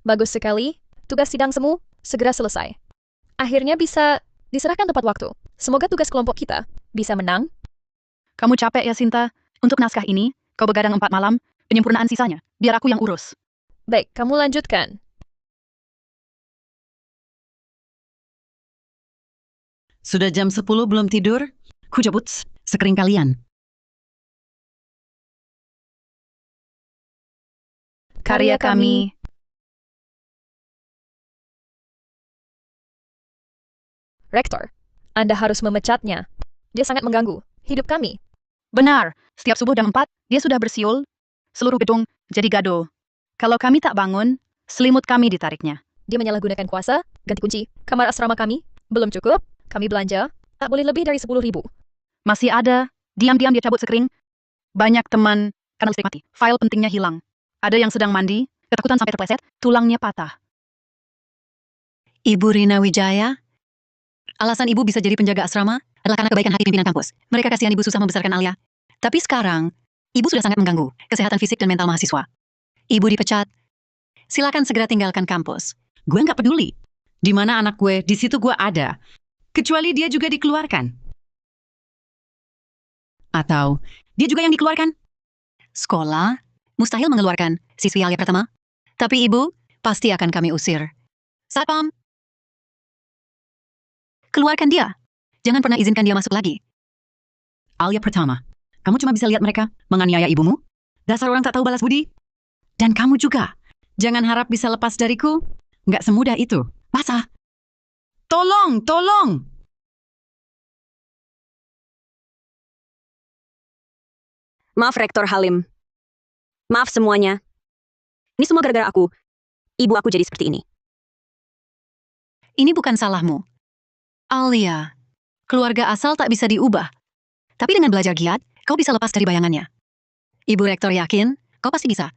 Bagus sekali. Tugas sidang semu segera selesai. Akhirnya bisa diserahkan tepat waktu. Semoga tugas kelompok kita bisa menang. kamu capek ya Sinta? Untuk naskah ini, kau begadang 4 malam, penyempurnaan sisanya. Biar aku yang urus. Baik, kamu lanjutkan. Sudah jam 10 belum tidur? Ku cabut sekering kalian. Karya kami. Rektor, Anda harus memecatnya. Dia sangat mengganggu hidup kami. Benar, setiap subuh jam 4, dia sudah bersiul. Seluruh gedung jadi gaduh. Kalau kami tak bangun, selimut kami ditariknya. Dia menyalahgunakan kuasa, ganti kunci kamar asrama kami. Belum cukup, kami belanja. Tak boleh lebih dari 10.000. Masih ada, diam-diam dia cabut sekering. Banyak teman, karena listrik mati. File pentingnya hilang. Ada yang sedang mandi, ketakutan sampai terpleset, tulangnya patah. Ibu Rina Wijaya? Alasan ibu bisa jadi penjaga asrama adalah karena kebaikan hati pimpinan kampus. Mereka kasihan ibu susah membesarkan Alia. Tapi sekarang, ibu sudah sangat mengganggu kesehatan fisik dan mental mahasiswa. Ibu dipecat. Silakan segera tinggalkan kampus. Gue nggak peduli. Di mana anak gue, di situ gue ada. Kecuali dia juga dikeluarkan. Atau, dia juga yang dikeluarkan. Sekolah mustahil mengeluarkan siswi Alia Pratama. Tapi ibu, pasti akan kami usir. Satpam, keluarkan dia. Jangan pernah izinkan dia masuk lagi. Alia Pratama, kamu cuma bisa lihat mereka menganiaya ibumu? Dasar orang tak tahu balas budi. Dan kamu juga. Jangan harap bisa lepas dariku. Nggak semudah itu. Basah. Tolong, tolong. Maaf, Rektor Halim. Maaf semuanya. Ini semua gara-gara aku. Ibu aku jadi seperti ini. Ini bukan salahmu. Alia, keluarga asal tak bisa diubah. Tapi dengan belajar giat, kau bisa lepas dari bayangannya. Ibu Rektor yakin, kau pasti bisa.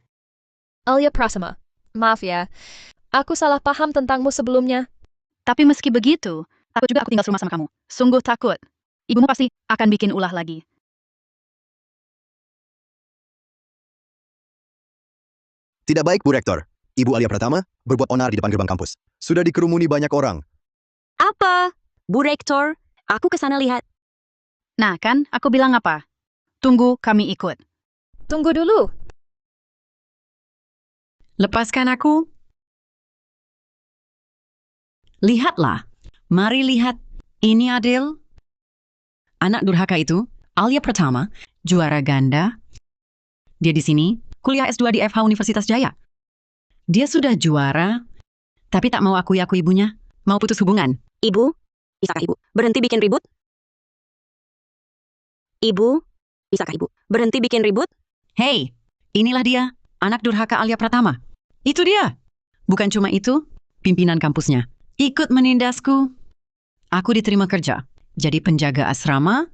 Alia Prasama, maaf ya. Aku salah paham tentangmu sebelumnya. Tapi meski begitu, takut juga aku tinggal serumah sama kamu. Sungguh takut. Ibumu pasti akan bikin ulah lagi. Tidak baik, Bu Rektor. Ibu Alia Pratama berbuat onar di depan gerbang kampus. Sudah dikerumuni banyak orang. Apa? Bu Rektor, aku ke sana lihat. Nah kan, aku bilang apa? Tunggu kami ikut. Tunggu dulu. Lepaskan aku. Lihatlah. Mari lihat. Ini adil. Anak durhaka itu, Alia Pratama, juara ganda. Dia di sini, kuliah S2 di FH Universitas Jaya. Dia sudah juara, tapi tak mau akui ibunya. Mau putus hubungan. Ibu, bisakah ibu berhenti bikin ribut? Ibu, bisakah ibu berhenti bikin ribut? Hei, inilah dia, anak durhaka Alia Pratama. Itu dia. Bukan cuma itu, pimpinan kampusnya. Ikut menindasku. Aku diterima kerja, jadi penjaga asrama,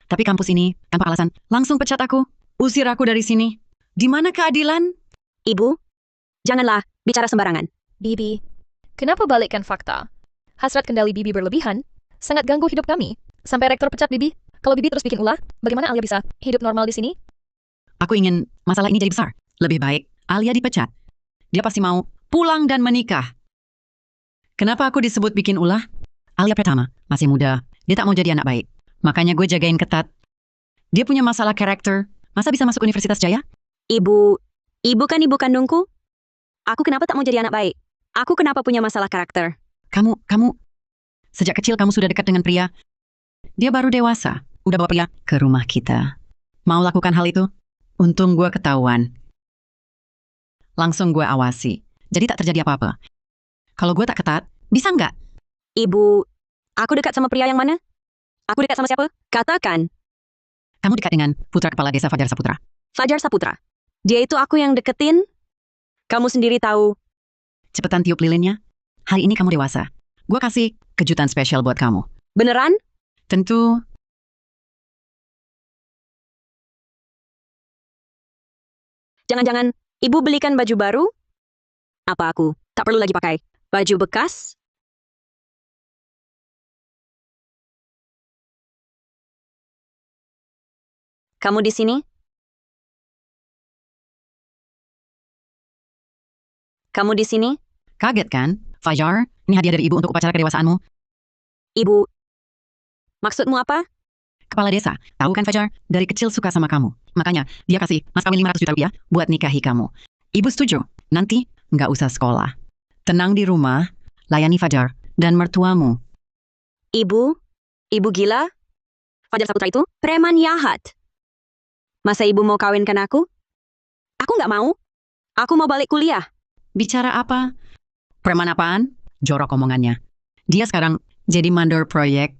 tapi kampus ini, tanpa alasan, langsung pecat aku. Usir aku dari sini. Di mana keadilan? Ibu, janganlah bicara sembarangan. Bibi, kenapa balikkan fakta? Hasrat kendali Bibi berlebihan, sangat ganggu hidup kami. Sampai rektor pecat Bibi. Kalau Bibi terus bikin ulah, bagaimana Alia bisa hidup normal di sini? Aku ingin masalah ini jadi besar. Lebih baik, Alia dipecat. Dia pasti mau pulang dan menikah. Kenapa aku disebut bikin ulah? Alia Pratama, masih muda. Dia tak mau jadi anak baik. Makanya gue jagain ketat. Dia punya masalah karakter. Masa bisa masuk Universitas Jaya? Ibu kan ibu kandungku? Aku kenapa tak mau jadi anak baik? Aku kenapa punya masalah karakter? Kamu, sejak kecil kamu sudah dekat dengan pria. Dia baru dewasa. Udah bawa pria ke rumah kita. Mau lakukan hal itu? Untung gue ketahuan. Langsung gue awasi. Jadi tak terjadi apa-apa. Kalau gue tak ketat, bisa nggak? Ibu, aku dekat sama pria yang mana? Aku dekat sama siapa? Katakan. Kamu dekat dengan putra kepala desa Fajar Saputra. Fajar Saputra. Dia itu aku yang deketin. Kamu sendiri tahu. Cepetan tiup lilinnya. Hari ini kamu dewasa. Gue kasih kejutan spesial buat kamu. Beneran? Tentu. Jangan-jangan ibu belikan baju baru? Apa aku tak perlu lagi pakai baju bekas? Kamu di sini? Kamu di sini? Kaget kan? Fajar, ini hadiah dari ibu untuk upacara kedewasaanmu. Ibu, maksudmu apa? Kepala desa, tahu kan Fajar? Dari kecil suka sama kamu. Makanya dia kasih mas kawin 500 juta rupiah buat nikahi kamu. Ibu setuju. Nanti nggak usah sekolah. Tenang di rumah, layani Fajar dan mertuamu. Ibu gila? Fajar Saputra itu preman jahat. Masa ibu mau kawinkan aku? Aku nggak mau. Aku mau balik kuliah. Bicara apa? Preman apaan? Jorok omongannya. Dia sekarang jadi mandor proyek.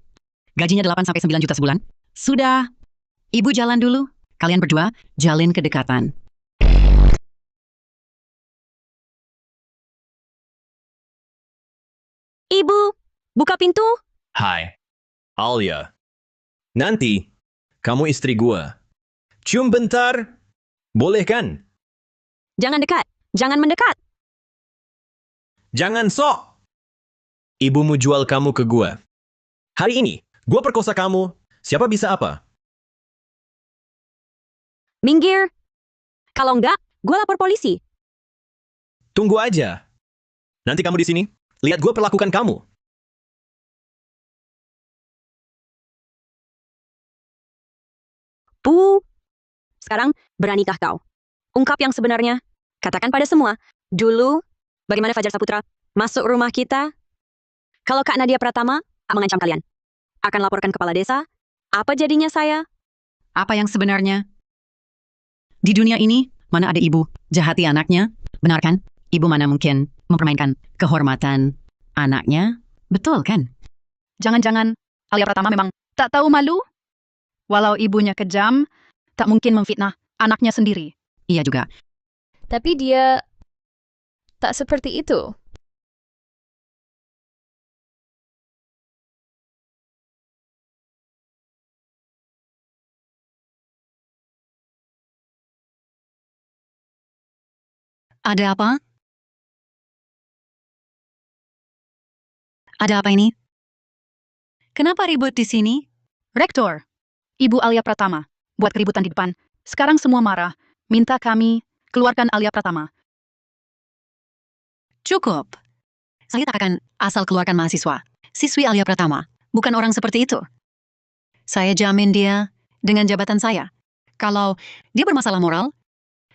Gajinya 8-9 juta sebulan. Sudah. Ibu jalan dulu. Kalian berdua jalin kedekatan. Ibu, buka pintu. Hai, Alia. Nanti, kamu istri gua. Cium bentar. Boleh kan? Jangan dekat. Jangan mendekat. Jangan sok. Ibumu jual kamu ke gua. Hari ini, gua perkosa kamu. Siapa bisa apa? Minggir. Kalau enggak, gue lapor polisi. Tunggu aja. Nanti kamu di sini, lihat gua perlakukan kamu. Sekarang, beranikah kau? Ungkap yang sebenarnya. Katakan pada semua. Dulu, bagaimana Fajar Saputra masuk rumah kita? Kalau Kak Nadia Pratama mengancam kalian, akan laporkan kepala desa, apa jadinya saya? Apa yang sebenarnya? Di dunia ini, mana ada ibu jahati anaknya? Benar kan? Ibu mana mungkin mempermainkan kehormatan anaknya? Betul kan? Jangan-jangan Alia Pratama memang tak tahu malu? Walau ibunya kejam, tak mungkin memfitnah anaknya sendiri. Iya juga. Tapi dia tak seperti itu. Ada apa? Ada apa ini? Kenapa ribut di sini? Rektor, Ibu Alia Pratama, buat keributan di depan. Sekarang semua marah, minta kami keluarkan Alia Pratama. Cukup. Saya tak akan asal keluarkan mahasiswa. Siswi Alia Pratama, bukan orang seperti itu. Saya jamin dia dengan jabatan saya. Kalau dia bermasalah moral,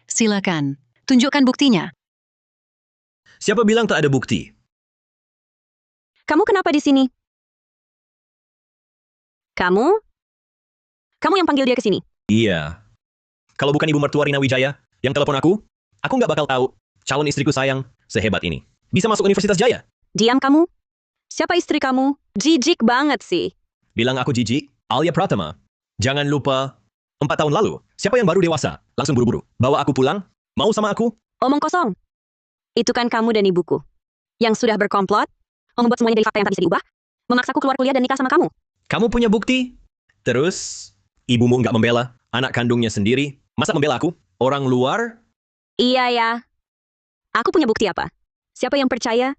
silakan, tunjukkan buktinya. Siapa bilang tak ada bukti? Kamu kenapa di sini? Kamu? Kamu yang panggil dia ke sini. Iya. Kalau bukan ibu mertua Rina Wijaya yang telepon aku nggak bakal tahu calon istriku sayang sehebat ini. Bisa masuk Universitas Jaya. Diam kamu. Siapa istri kamu? Jijik banget sih. Bilang aku jijik, Alia Pratama. Jangan lupa, 4 tahun lalu, siapa yang baru dewasa? Langsung buru-buru. Bawa aku pulang? Mau sama aku? Omong kosong. Itu kan kamu dan ibuku. Yang sudah berkomplot, membuat semuanya dari fakta yang tak bisa diubah, memaksaku keluar kuliah dan nikah sama kamu. Kamu punya bukti? Terus, ibumu nggak membela anak kandungnya sendiri? Masa membela aku? Orang luar? Iya ya. Aku punya bukti apa? Siapa yang percaya?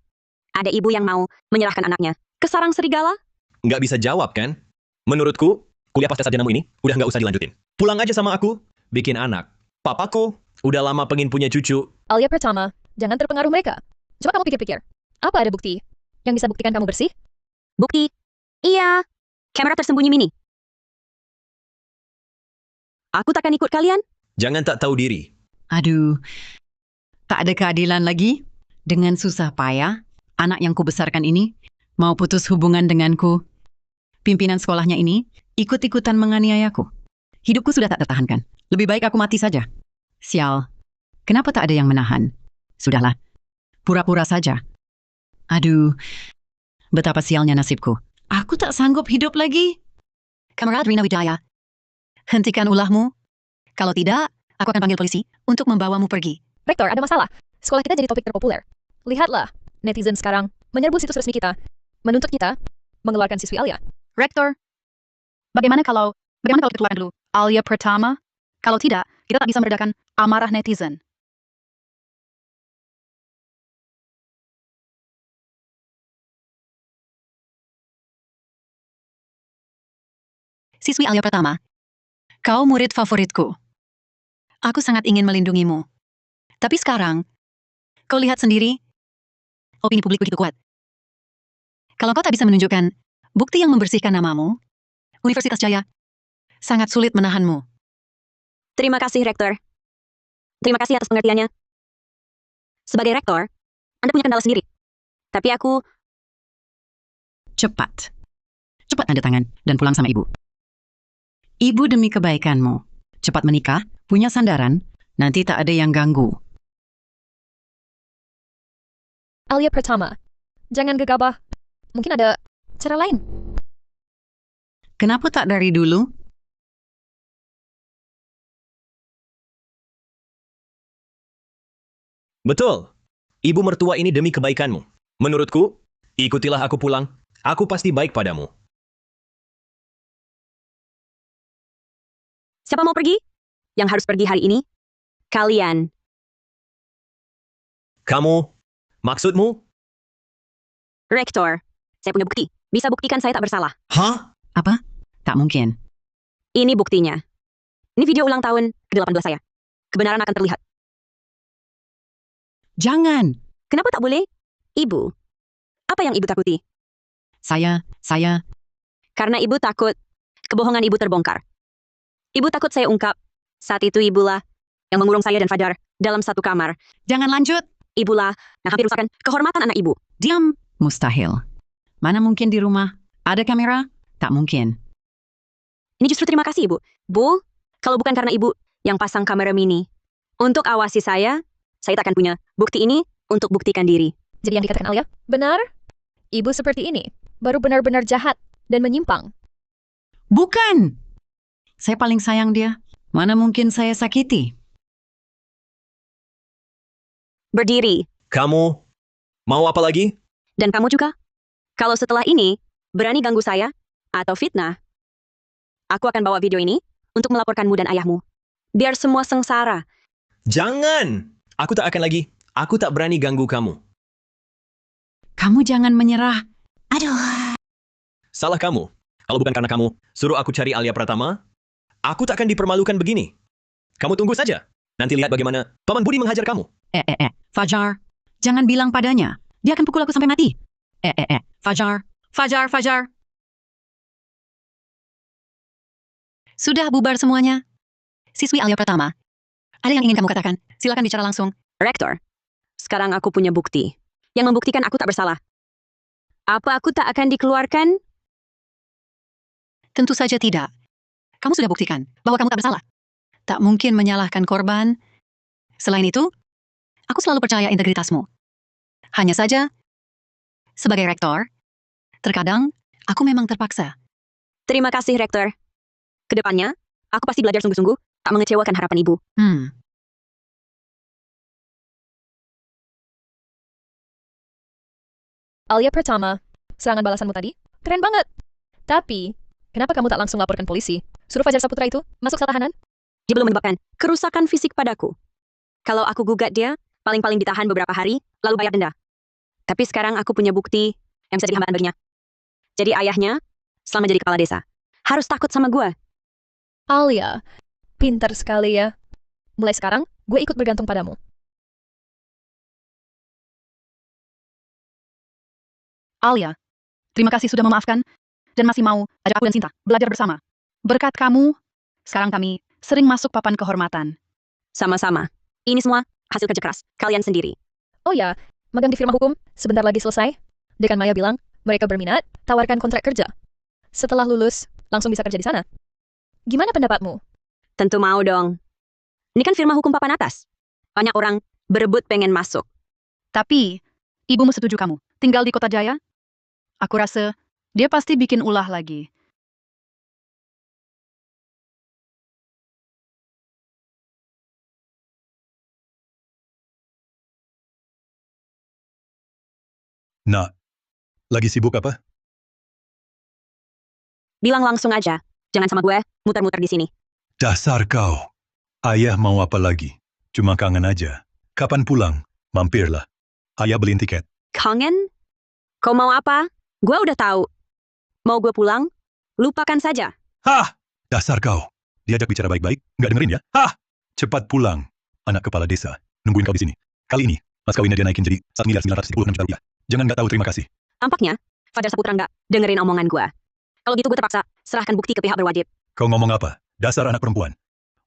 Ada ibu yang mau menyerahkan anaknya ke sarang serigala? Nggak bisa jawab kan? Menurutku, kuliah pasca sarjanamu ini udah nggak usah dilanjutin. Pulang aja sama aku, bikin anak. Papaku udah lama pengen punya cucu. Alia Pratama, jangan terpengaruh mereka. Coba kamu pikir-pikir. Apa ada bukti yang bisa buktikan kamu bersih? Bukti? Iya. Kamera tersembunyi mini. Aku takkan ikut kalian. Jangan tak tahu diri. Aduh, tak ada keadilan lagi. Dengan susah payah, anak yang kubesarkan ini mau putus hubungan denganku. pimpinan sekolahnya ini ikut-ikutan menganiayaku. Hidupku sudah tak tertahankan. Lebih baik aku mati saja. Sial, kenapa tak ada yang menahan? Sudahlah, pura-pura saja. Aduh, betapa sialnya nasibku. Aku tak sanggup hidup lagi. Kamerad Rina Wijaya, hentikan ulahmu. Kalau tidak, aku akan panggil polisi untuk membawamu pergi. Rektor, ada masalah. Sekolah kita jadi topik terpopuler. Lihatlah, netizen sekarang menyerbu situs resmi kita, menuntut kita mengeluarkan siswi Alia. Rektor, bagaimana kalau kita keluarkan dulu Alia Pratama? Kalau tidak, kita tak bisa meredakan amarah netizen. Siswi Alia Pratama, kau murid favoritku. Aku sangat ingin melindungimu. Tapi sekarang, kau lihat sendiri, opini publik begitu kuat. Kalau kau tak bisa menunjukkan bukti yang membersihkan namamu, Universitas Jaya sangat sulit menahanmu. Terima kasih, Rektor. Terima kasih atas pengertiannya. Sebagai Rektor, Anda punya kendala sendiri. Tapi aku... Cepat. Cepat tanda tangan dan pulang sama ibu. Ibu demi kebaikanmu. Cepat menikah, punya sandaran, nanti tak ada yang ganggu. Alia Pratama, jangan gegabah. Mungkin ada cara lain. Kenapa tak dari dulu? Betul. Ibu mertua ini demi kebaikanmu. Menurutku, ikutilah aku pulang. Aku pasti baik padamu. Siapa mau pergi? Yang harus pergi hari ini? Kalian. Kamu, maksudmu? Rektor, saya punya bukti. Bisa buktikan saya tak bersalah. Hah? Apa? Tak mungkin. Ini buktinya. Ini video ulang tahun ke-18 saya. Kebenaran akan terlihat. Jangan. Kenapa tak boleh? Ibu. Apa yang ibu takuti? Saya, Karena ibu takut kebohongan ibu terbongkar. Ibu takut saya ungkap. Saat itu ibulah yang mengurung saya dan Fajar dalam satu kamar. jangan lanjut. Ibulah yang hampir rusakkan kehormatan anak ibu. Diam. Mustahil. Mana mungkin di rumah? Ada kamera? Tak mungkin. Ini justru terima kasih, Ibu. Bu, kalau bukan karena Ibu yang pasang kamera mini untuk awasi saya tak akan punya bukti ini untuk buktikan diri. Jadi yang dikatakan Alia, benar? Ibu seperti ini, baru benar-benar jahat dan menyimpang. Bukan. Saya paling sayang dia. Mana mungkin saya sakiti? Berdiri. Kamu, mau apa lagi? Dan kamu juga. Kalau setelah ini berani ganggu saya atau fitnah, aku akan bawa video ini untuk melaporkanmu dan ayahmu. Biar semua sengsara. Jangan! Aku tak akan lagi. Aku tak berani ganggu kamu. Kamu jangan menyerah. Aduh. Salah kamu. Kalau bukan karena kamu suruh aku cari Alia Pratama, aku tak akan dipermalukan begini. Kamu tunggu saja. Nanti lihat bagaimana Paman Budi menghajar kamu. Fajar. Jangan bilang padanya. Dia akan pukul aku sampai mati. Fajar. Sudah bubar semuanya. Siswi Alia Pratama. Ada yang ingin kamu katakan? Silakan bicara langsung. Rektor, sekarang aku punya bukti yang membuktikan aku tak bersalah. Apa aku tak akan dikeluarkan? Tentu saja tidak. Kamu sudah buktikan bahwa kamu tak bersalah. Tak mungkin menyalahkan korban. Selain itu, aku selalu percaya integritasmu. Hanya saja, sebagai rektor, terkadang aku memang terpaksa. Terima kasih, Rektor. Kedepannya, aku pasti belajar sungguh-sungguh, tak mengecewakan harapan Ibu. Alia Pratama, serangan balasanmu tadi, keren banget. Tapi, kenapa kamu tak langsung laporkan polisi? Suruh Fajar Saputra itu masuk sel tahanan? Dia belum menyebabkan kerusakan fisik padaku. Kalau aku gugat dia, paling-paling ditahan beberapa hari, lalu bayar denda. Tapi sekarang aku punya bukti yang bisa jadi hambatan baginya. Jadi ayahnya, selama jadi kepala desa, harus takut sama gue. Alia, pintar sekali ya. Mulai sekarang, gue ikut bergantung padamu. Alia, terima kasih sudah memaafkan dan masih mau ajak aku dan Sinta belajar bersama. Berkat kamu, sekarang kami sering masuk papan kehormatan. Sama-sama. Ini semua hasil kerja keras kalian sendiri. Oh ya, magang di firma hukum, sebentar lagi selesai. Dekan Maya bilang, mereka berminat, tawarkan kontrak kerja. Setelah lulus, langsung bisa kerja di sana. Gimana pendapatmu? Tentu mau dong. Ini kan firma hukum papan atas. Banyak orang berebut pengen masuk. Tapi, ibumu setuju kamu tinggal di Kota Jaya? Aku rasa dia pasti bikin ulah lagi. Nak, lagi sibuk apa? Bilang langsung aja. Jangan sama gue, muter-muter di sini. Dasar kau. Ayah mau apa lagi? Cuma kangen aja. Kapan pulang? Mampirlah. Ayah beliin tiket. Kangen? Kau mau apa? Gue udah tahu. Mau gue pulang? Lupakan saja. Hah! Dasar kau. Diajak bicara baik-baik, nggak dengerin ya? Hah! Cepat pulang. Anak kepala desa. Nungguin kau di sini. Kali ini, mas kawinnya dia naikin jadi 1.936.000.000 rupiah. Jangan nggak tahu terima kasih. Tampaknya, Fajar Saputra nggak dengerin omongan gue. Kalau gitu gue terpaksa serahkan bukti ke pihak berwajib. Kau ngomong apa? Dasar anak perempuan.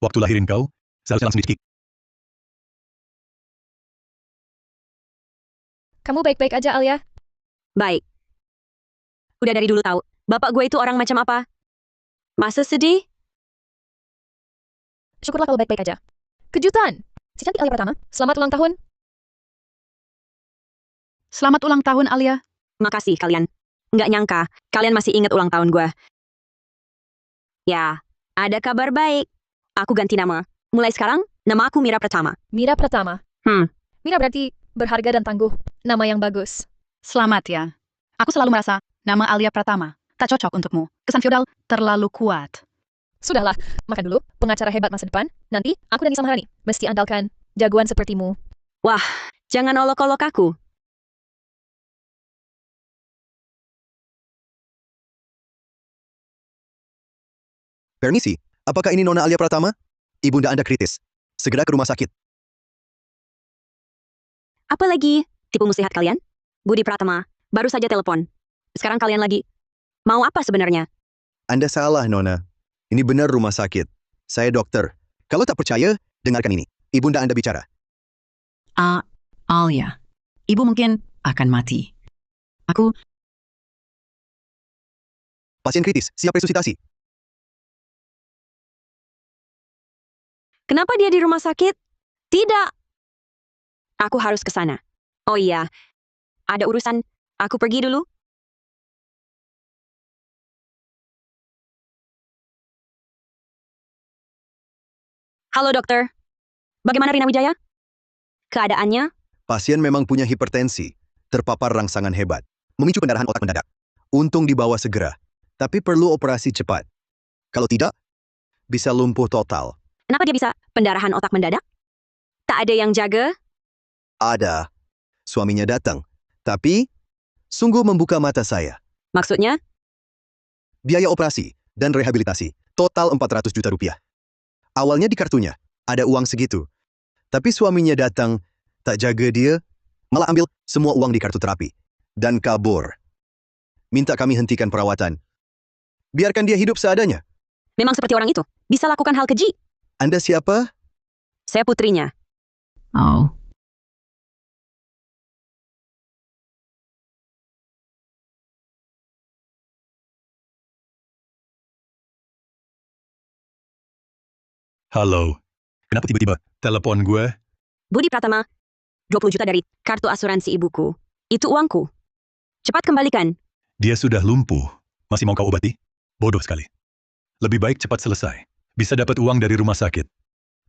Waktu lahirin kau, seharusnya langsung dicekik. Kamu baik-baik aja, Alia? Baik. Udah dari dulu tahu, bapak gue itu orang macam apa? Masa sedih? Syukurlah kalau baik-baik aja. Kejutan! Si cantik Alia Pratama, selamat ulang tahun. Selamat ulang tahun, Alia. Makasih kalian. Nggak nyangka, kalian masih ingat ulang tahun gue. Ya, ada kabar baik. Aku ganti nama. Mulai sekarang, nama aku Mira Pratama. Mira Pratama. Hmm. Mira berarti berharga dan tangguh. Nama yang bagus. Selamat ya. Aku selalu merasa nama Alia Pratama tak cocok untukmu. Kesan feodal terlalu kuat. Sudahlah, makan dulu. Pengacara hebat masa depan. Nanti, aku dan Nisa Maharani mesti andalkan jagoan sepertimu. Wah, jangan olok-olok aku. Permisi, apakah ini Nona Alia Pratama? Ibunda Anda kritis. Segera ke rumah sakit. Apa lagi? Tipu muslihat kalian? Budi Pratama, baru saja telepon. Sekarang kalian lagi. Mau apa sebenarnya? Anda salah, Nona. Ini benar rumah sakit. Saya dokter. Kalau tak percaya, dengarkan ini. Ibunda Anda bicara. Alia, ibu mungkin akan mati. Aku, Pasien kritis, siap resusitasi. Kenapa dia di rumah sakit? Tidak. Aku harus ke sana. Oh iya, ada urusan. Aku pergi dulu. Halo dokter. Bagaimana Rina Wijaya? Keadaannya? Pasien memang punya hipertensi, terpapar rangsangan hebat, memicu pendarahan otak mendadak. Untung dibawa segera, tapi perlu operasi cepat. Kalau tidak, bisa lumpuh total. Kenapa dia bisa pendarahan otak mendadak? Tak ada yang jaga? Ada. Suaminya datang, tapi sungguh membuka mata saya. Maksudnya? Biaya operasi dan rehabilitasi, total 400 juta rupiah. Awalnya di kartunya, ada uang segitu. Tapi suaminya datang, tak jaga dia, malah ambil semua uang di kartu terapi. Dan kabur. Minta kami hentikan perawatan. Biarkan dia hidup seadanya. Memang seperti orang itu. Bisa lakukan hal keji. Anda siapa? Saya putrinya. oh, Halo. Kenapa tiba-tiba telepon gue? Budi Pratama, 20 juta dari kartu asuransi ibuku. Itu uangku. Cepat kembalikan. Dia sudah lumpuh. Masih mau kau obati? Bodoh sekali. Lebih baik cepat selesai. Bisa dapat uang dari rumah sakit.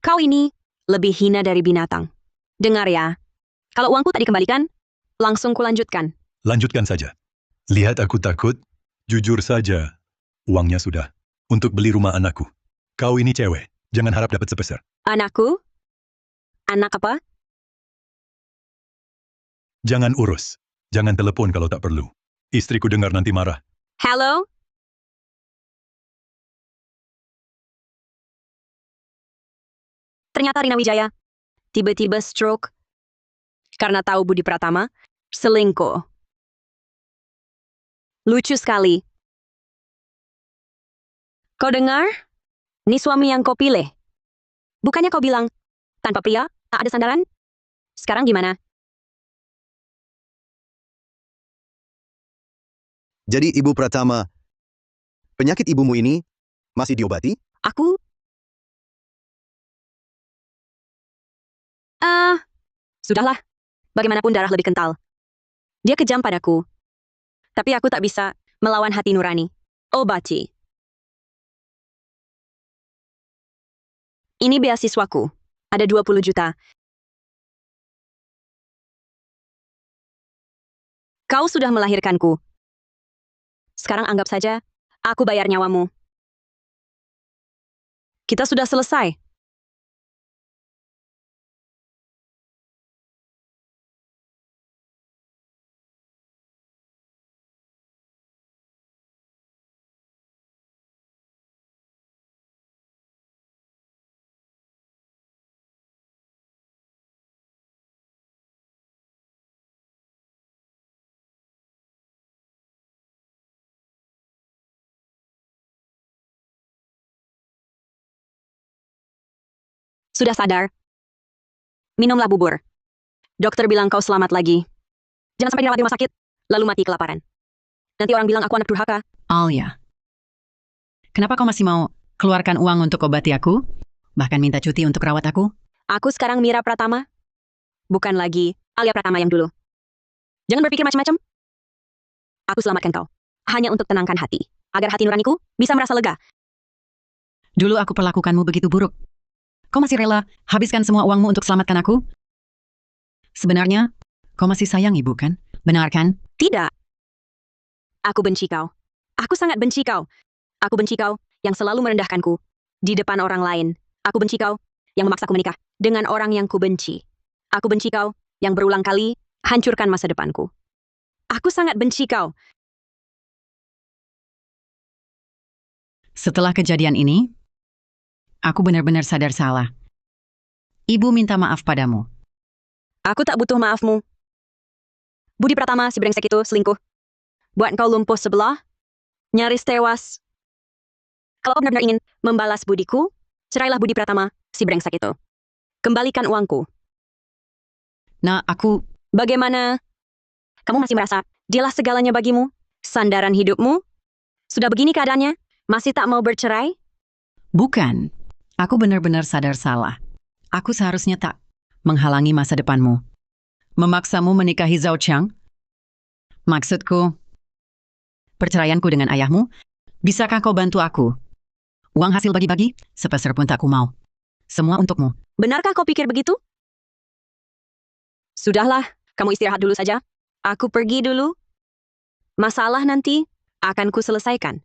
Kau ini lebih hina dari binatang. Dengar ya. Kalau uangku tak dikembalikan, langsung kulanjutkan. Lanjutkan saja. Lihat aku takut? Jujur saja. Uangnya sudah. Untuk beli rumah anakku. Kau ini cewek. Jangan harap dapat sepeser. Anakku? Anak apa? Jangan urus. Jangan telepon kalau tak perlu. Istriku dengar nanti marah. Halo? Ternyata Rina Wijaya tiba-tiba stroke karena tahu Budi Pratama selingkuh. Lucu sekali. Kau dengar? Ini suami yang kau pilih. Bukannya kau bilang, tanpa pria, tak ada sandaran? Sekarang gimana? Jadi Ibu Pratama Penyakit ibumu ini masih diobati? Aku... Sudahlah. Bagaimanapun darah lebih kental. Dia kejam padaku. Tapi aku tak bisa melawan hati nurani. Obati. Ini beasiswaku. Ada 20 juta. Kau sudah melahirkanku. Sekarang anggap saja, aku bayar nyawamu. Kita sudah selesai. Sudah sadar? Minumlah bubur. Dokter bilang kau selamat lagi. Jangan sampai dirawat di rumah sakit, lalu mati kelaparan. Nanti orang bilang aku anak durhaka. Alia, kenapa kau masih mau keluarkan uang untuk obati aku? Bahkan minta cuti untuk rawat aku? Aku sekarang Mira Pratama. Bukan lagi Alia Pratama yang dulu. Jangan berpikir macam-macam. Aku selamatkan kau. Hanya untuk tenangkan hati. Agar hati nuraniku bisa merasa lega. Dulu aku perlakukanmu begitu buruk. Kau masih rela habiskan semua uangmu untuk selamatkan aku? Sebenarnya, kau masih sayang ibu kan? Benar kan? Tidak. Aku benci kau. Aku sangat benci kau. Aku benci kau yang selalu merendahkanku di depan orang lain. Aku benci kau yang memaksaku menikah dengan orang yang kubenci. Aku benci kau yang berulang kali hancurkan masa depanku. Aku sangat benci kau. Setelah kejadian ini, aku benar-benar sadar salah. Ibu minta maaf padamu. Aku tak butuh maafmu. Budi Pratama si brengsek itu selingkuh. Buat kau lumpuh sebelah, nyaris tewas. Kalau kau benar-benar ingin membalas budiku, cerailah Budi Pratama si brengsek itu. Kembalikan uangku. Nah, aku... Bagaimana? Kamu masih merasa dialah segalanya bagimu? Sandaran hidupmu? Sudah begini keadaannya? Masih tak mau bercerai? Bukan. Aku benar-benar sadar salah. Aku seharusnya tak menghalangi masa depanmu. Memaksamu menikahi Zhao Qiang? Maksudku, perceraianku dengan ayahmu, bisakah kau bantu aku? Uang hasil bagi-bagi, sepeser pun tak ku mau. Semua untukmu. Benarkah kau pikir begitu? Sudahlah, kamu istirahat dulu saja. Aku pergi dulu. Masalah nanti akan ku selesaikan.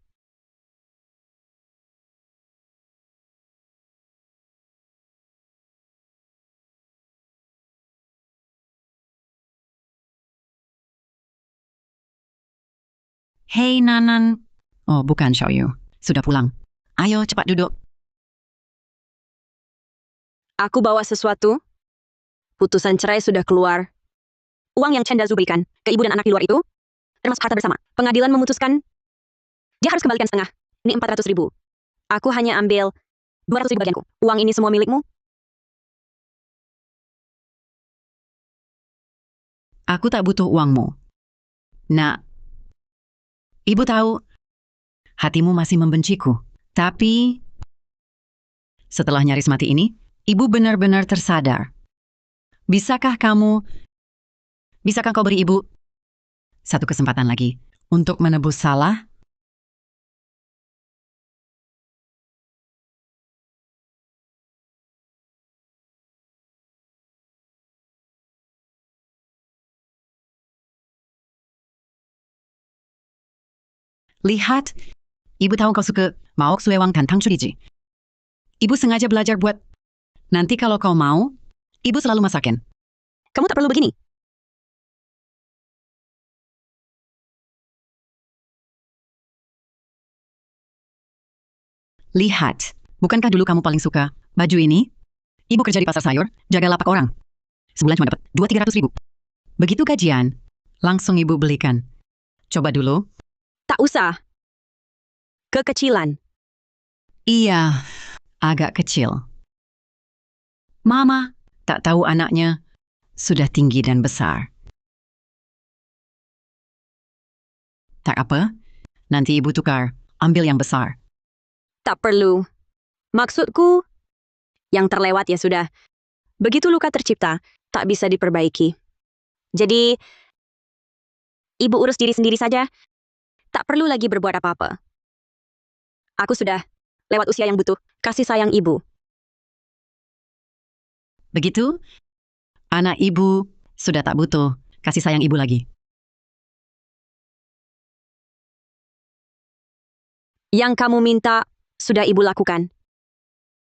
Hei Nanan. Oh, bukan Xiaoyu. Sudah pulang. Ayo, cepat duduk. Aku bawa sesuatu. Putusan cerai sudah keluar. Uang yang Chen Dazu berikan ke ibu dan anak di luar itu, termasuk harta bersama. Pengadilan memutuskan, dia harus kembalikan setengah. Ini 400.000. Aku hanya ambil 200.000 bagianku. Uang ini semua milikmu. Aku tak butuh uangmu. Nak, ibu tahu, hatimu masih membenciku. Tapi, setelah nyaris mati ini, ibu benar-benar tersadar. Bisakah kau beri ibu satu kesempatan lagi untuk menebus salah? Lihat, ibu tahu kau suka maok suewang dan tang curiji. Ibu sengaja belajar buat, nanti kalau kau mau, ibu selalu masakin. Kamu tak perlu begini. Lihat, bukankah dulu kamu paling suka baju ini? Ibu kerja di pasar sayur, jaga lapak orang. Sebulan cuma dapat 200-300 ribu. Begitu gajian, langsung ibu belikan. Coba dulu. Tak usah. Kekecilan. Iya, agak kecil. Mama tak tahu anaknya sudah tinggi dan besar. Tak apa, nanti ibu tukar ambil yang besar. Tak perlu. Maksudku, yang terlewat ya sudah. Begitu luka tercipta, tak bisa diperbaiki. Jadi, ibu urus diri sendiri saja. Tak perlu lagi berbuat apa-apa. Aku sudah lewat usia yang butuh kasih sayang ibu. Begitu, anak ibu sudah tak butuh kasih sayang ibu lagi. Yang kamu minta, sudah ibu lakukan.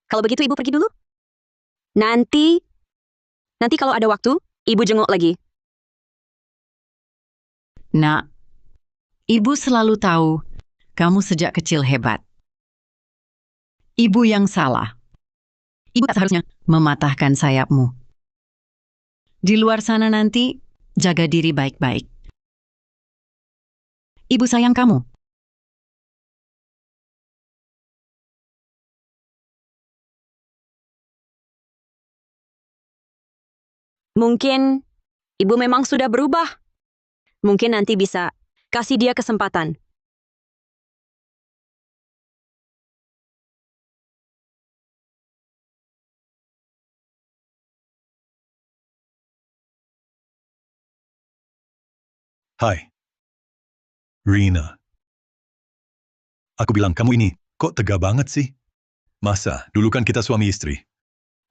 Kalau begitu ibu pergi dulu. Nanti kalau ada waktu, ibu jenguk lagi. Nak, ibu selalu tahu kamu sejak kecil hebat. Ibu yang salah. Ibu tak seharusnya mematahkan sayapmu. Di luar sana nanti, jaga diri baik-baik. Ibu sayang kamu. Mungkin ibu memang sudah berubah. Mungkin nanti bisa kasih dia kesempatan. Hai. Rina. Aku bilang kamu ini, kok tega banget sih? Masa, dulu kan kita suami istri.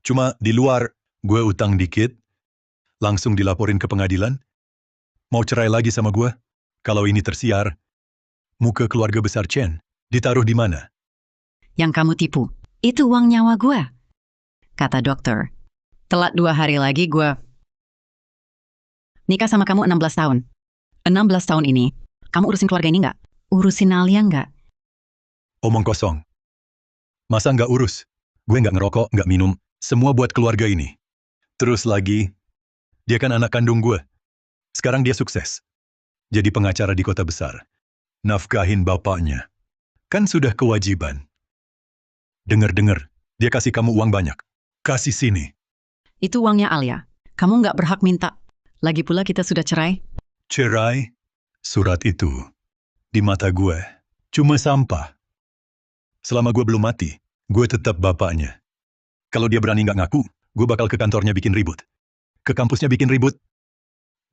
Cuma di luar, gue utang dikit, langsung dilaporin ke pengadilan. Mau cerai lagi sama gue? Kalau ini tersiar, muka keluarga besar Chen ditaruh di mana? Yang kamu tipu, itu uang nyawa gue. Kata dokter, telat 2 hari lagi gue nikah sama kamu 16 tahun. 16 tahun ini, kamu urusin keluarga ini nggak? Urusin Alia nggak? Omong kosong. Masa nggak urus? Gue nggak ngerokok, nggak minum, semua buat keluarga ini. Terus lagi, dia kan anak kandung gue. Sekarang dia sukses. Jadi pengacara di kota besar. Nafkahin bapaknya. Kan sudah kewajiban. Dengar-dengar, dia kasih kamu uang banyak. Kasih sini. Itu uangnya Alia. Kamu nggak berhak minta. Lagi pula kita sudah cerai. Cerai, surat itu, di mata gue, cuma sampah. Selama gue belum mati, gue tetap bapaknya. Kalau dia berani nggak ngaku, gue bakal ke kantornya bikin ribut. Ke kampusnya bikin ribut.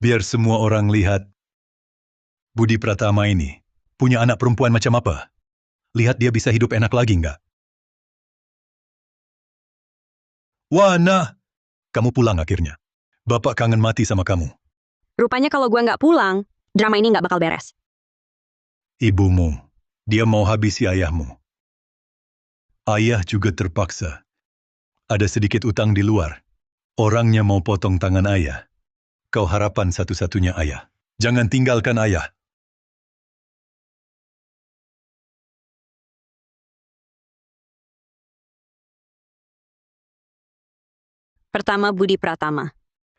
Biar semua orang lihat Budi Pratama ini punya anak perempuan macam apa. Lihat dia bisa hidup enak lagi nggak? Wana, kamu pulang akhirnya. Bapak kangen mati sama kamu. Rupanya kalau gue nggak pulang, drama ini nggak bakal beres. Ibumu, dia mau habisi ayahmu. Ayah juga terpaksa. Ada sedikit utang di luar. Orangnya mau potong tangan ayah. Kau harapan satu-satunya ayah. Jangan tinggalkan ayah. Pertama, Budi Pratama.